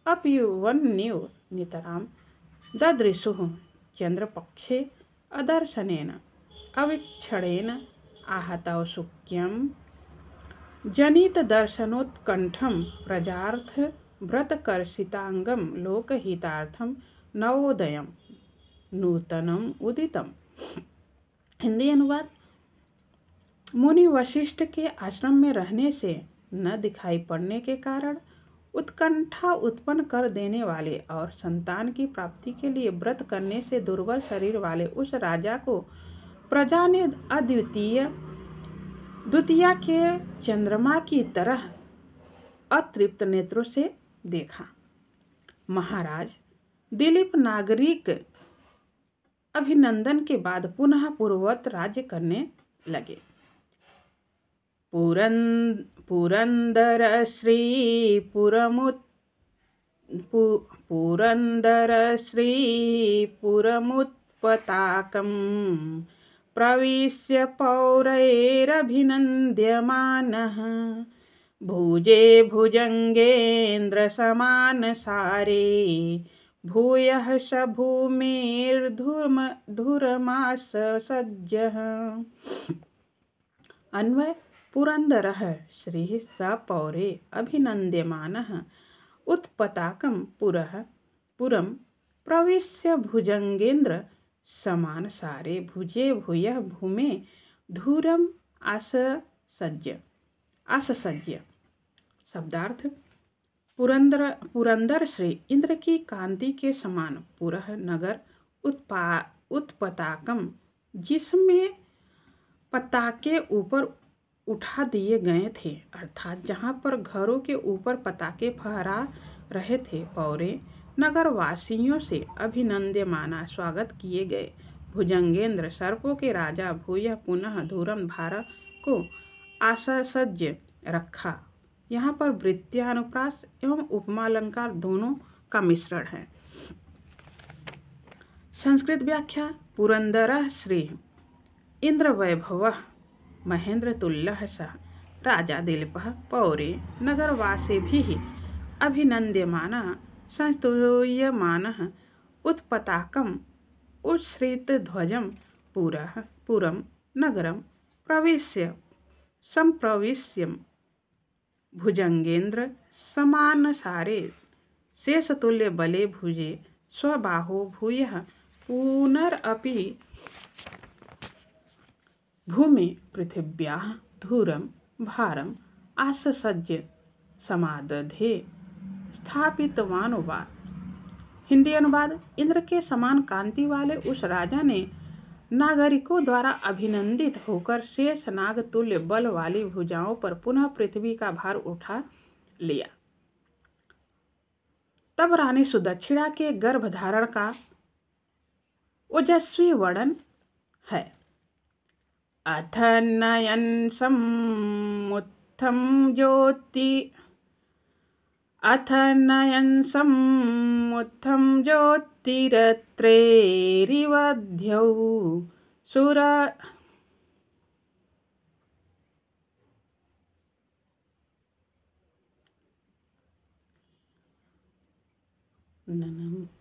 अपयुवन्निव नितरां ददृशुः चन्द्रपक्षे अदर्शनेन अवीक्षणेन आहतौत्सुक्यं जनितदर्शनोत्कण्ठं प्रजार्थ व्रतकर्षितांगं लोकहितार्थं नवोदयं नूतनम उदितम। हिंदी अनुवाद। मुनि वशिष्ठ के आश्रम में रहने से न दिखाई पड़ने के कारण उत्कंठा उत्पन्न कर देने वाले और संतान की प्राप्ति के लिए व्रत करने से दुर्बल शरीर वाले उस राजा को प्रजा ने द्वितीया के चंद्रमा की तरह अतृप्त नेत्रों से देखा। महाराज दिलीप नागरिक अभिनंदन के बाद पुनः पूर्ववत राज्य करने लगे। पुरंदर श्री पुरमुत्पताकं प्रविश्य पौरैरभिनन्द्यमानः भुजे भुजंगेन्द्र समान सारे भूयः स भूमिर्धुरमास सज्जः। अन्वय। पुरंदरः श्री स पौरे अभिनन्द्यमानः उत्पताकं पुरं प्रविश्य भुजंगेन्द्र समान सारे भुजे भूयः भूमे धूरम आससज्य। शब्दार्थ पुरंदर श्री इंद्र की कांति के समान पुरह नगर उत्पताकम, जिसमें पताके ऊपर उठा दिए गए थे, अर्थात जहाँ पर घरों के ऊपर पताके फहरा रहे थे। पौरे नगर वासियों से अभिनंद्यमाना स्वागत किए गए। भुजंगेंद्र सर्पों के राजा भूयः पुनः धूरम धारा को आससज्य रखा। यहाँ पर वृत्त्यानुप्रास एवं उपमालंकार दोनों का मिश्रण है। संस्कृत व्याख्या पुरंदरः श्री इंद्र वैभवः महेंद्र तुल्यः सः राजा दिलीपः पौरे नगरवासिभिः अभिनंद्यमानः संस्तूयमानः उत्पताकम् उच्छ्रितध्वजं पुरं नगरं संप्रविश्य भुजंगेन्द्र समानसारे शेषतुल्य बले भुजे स्वबाहो भूयः पुनरपि भूमि पृथिव्याः धूरं भारम् आससज्य समादधे स्थापितवानुवाद। हिंदी अनुवाद इंद्र के समान कांति वाले उस राजा ने नागरिकों द्वारा अभिनंदित होकर शेष नाग तुल्य बल वाली भुजाओं पर पुनः पृथ्वी का भार उठा लिया। तब रानी सुदक्षिणा के गर्भधारण का ओजस्वी वर्णन है। अथ नयन समुत्थम ज्योतिरत्रेरिवध्यौ सुरा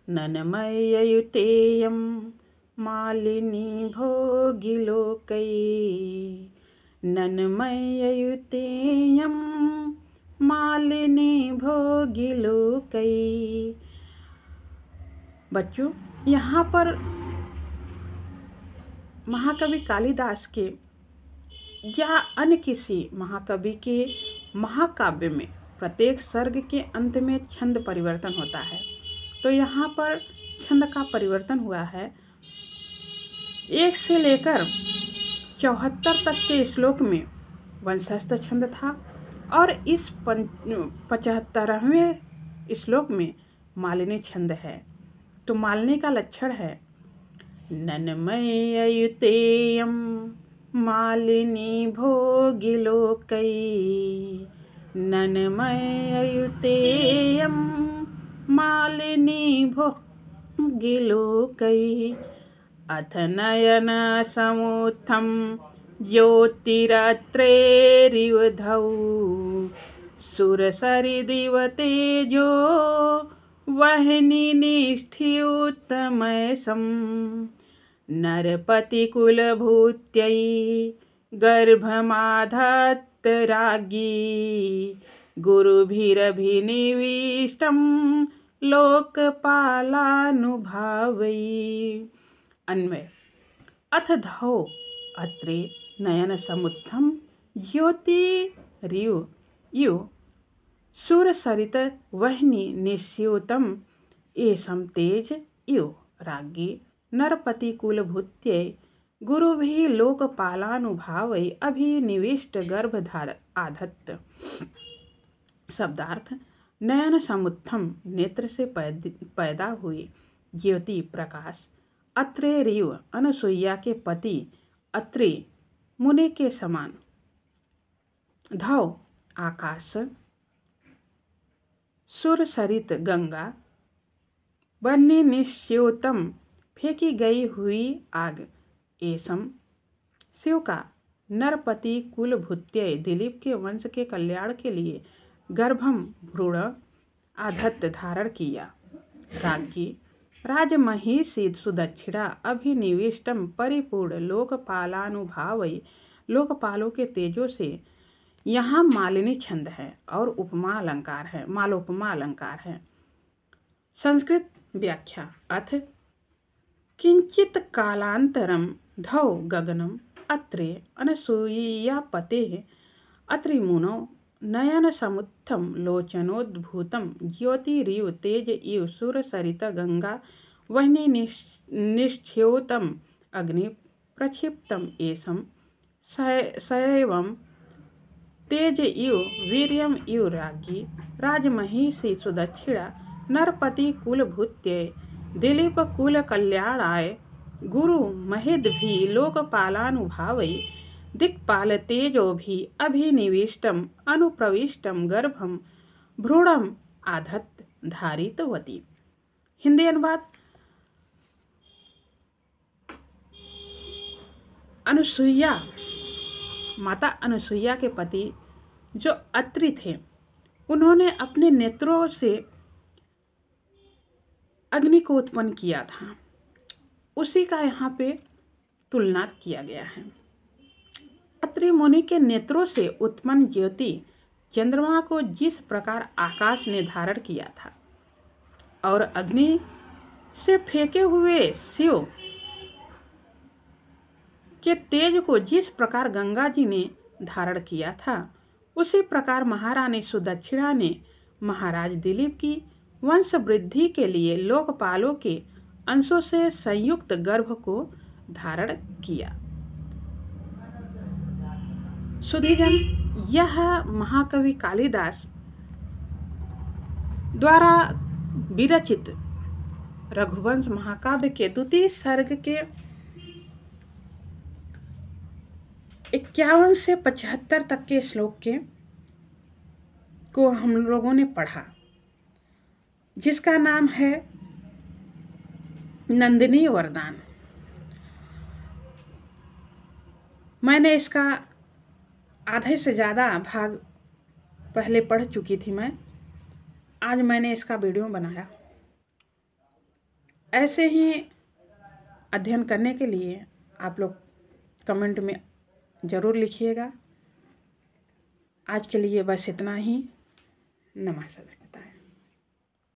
ननमययुतेयं मालिनी भोगिलोकै ननमययुतेयं मालिनी भोगिलोकै। बच्चों, यहाँ पर महाकवि कालिदास के या अन्य किसी महाकवि के महाकाव्य में प्रत्येक सर्ग के अंत में छंद परिवर्तन होता है। तो यहाँ पर छंद का परिवर्तन हुआ है। 1 से लेकर 74 तक के श्लोक में वंशस्थ छंद था और इस 75वें श्लोक में मालिनी छंद है। तो मालिनी का लक्षण है ननमययुतेयं मालिनी भोगिलोकै ननमययुतेयं मालिनी भोगिलोकै। अथ नयन समुत्थम ज्योतिरत्रेरिवधौ सुरसरिदिव तेजो वह्निनिष्ठ्युत्तमयसं नरपतिकुलभूत्यै गर्भमाधत्त राज्ञी गुरुभिरभिनिविष्टं लोकपालानुभावै। अन्वय अथ धौ अत्रे नयन समुत्थम ज्योतिरिव सुरसरित वह्नि निश्युतम एषं तेज इव राज्ञी नरपति कुलभूत्यै गुरुभिः लोकपालानुभावै अभिनिविष्ट गर्भधार आधत्त। शब्दार्थ नयन समुत्थम नेत्र से पैदा हुई, ज्योति प्रकाश, अत्रेरिव अनसुईया के पति अत्रि मुनि के समान, धौ आकाश, सुरसरित गंगा, वह्नि निश्युतम फेंकी गई हुई आग, एसम शिव का, नरपति कुलभूत्यै दिलीप के वंश के कल्याण के लिए गर्भम भ्रूण आधत्त धारण किया, राज्ञी राजमहिषी सुदक्षिणा अभिनिविष्टम परिपूर्ण लोकपालानुभावै लोकपालों के तेजों से। यहाँ मालिनी छंद है और उपमा अलंकार है, मालोपमा अलंकार है। संस्कृत व्याख्या अथ किंचित कालांतरम धौ गगनम अत्रे अनसूयापतेः अत्रिमुनौ नयन समुत्थम लोचनोद्भूतं ज्योतिरिव तेज इव सुरसरित गंगा वह्नि निष्ठ्योतम अग्नि प्रक्षिप्तम एषम सैवं तेज इव वीर्यम इव राज्ञी राजमहिषी सुदक्षिणा नरपति कुलभूत्यै दिलीप कुल कल्याणाय गुरु महेद भी लोकपालानुभावै दिक्पाल तेजो भी अभिनिविष्टम अनुप्रविष्टम गर्भम भ्रूणम आधत धारितवती। हिंदी अनुवाद। अनुसुईया, माता अनुसुईया के पति जो अत्रि थे, उन्होंने अपने नेत्रों से अग्नि को उत्पन्न किया था, उसी का यहाँ पे तुलना किया गया है। अत्रि मुनि के नेत्रों से उत्पन्न ज्योति चंद्रमा को जिस प्रकार आकाश ने धारण किया था और अग्नि से फेंके हुए शिव के तेज को जिस प्रकार गंगा जी ने धारण किया था, उसी प्रकार महारानी सुदक्षिणा ने महाराज दिलीप की वंश वृद्धि के लिए लोकपालों के अंशों से संयुक्त गर्भ को धारण किया। सुधीजन, यह महाकवि कालिदास द्वारा विरचित रघुवंश महाकाव्य के द्वितीय सर्ग के 51 से 75 तक के श्लोक को हम लोगों ने पढ़ा, जिसका नाम है नंदिनी वरदान। मैंने इसका आधे से ज़्यादा भाग पहले पढ़ चुकी थी मैं, आज मैंने इसका वीडियो बनाया। ऐसे ही अध्ययन करने के लिए आप लोग कमेंट में ज़रूर लिखिएगा। आज के लिए बस इतना ही। नमस्कार।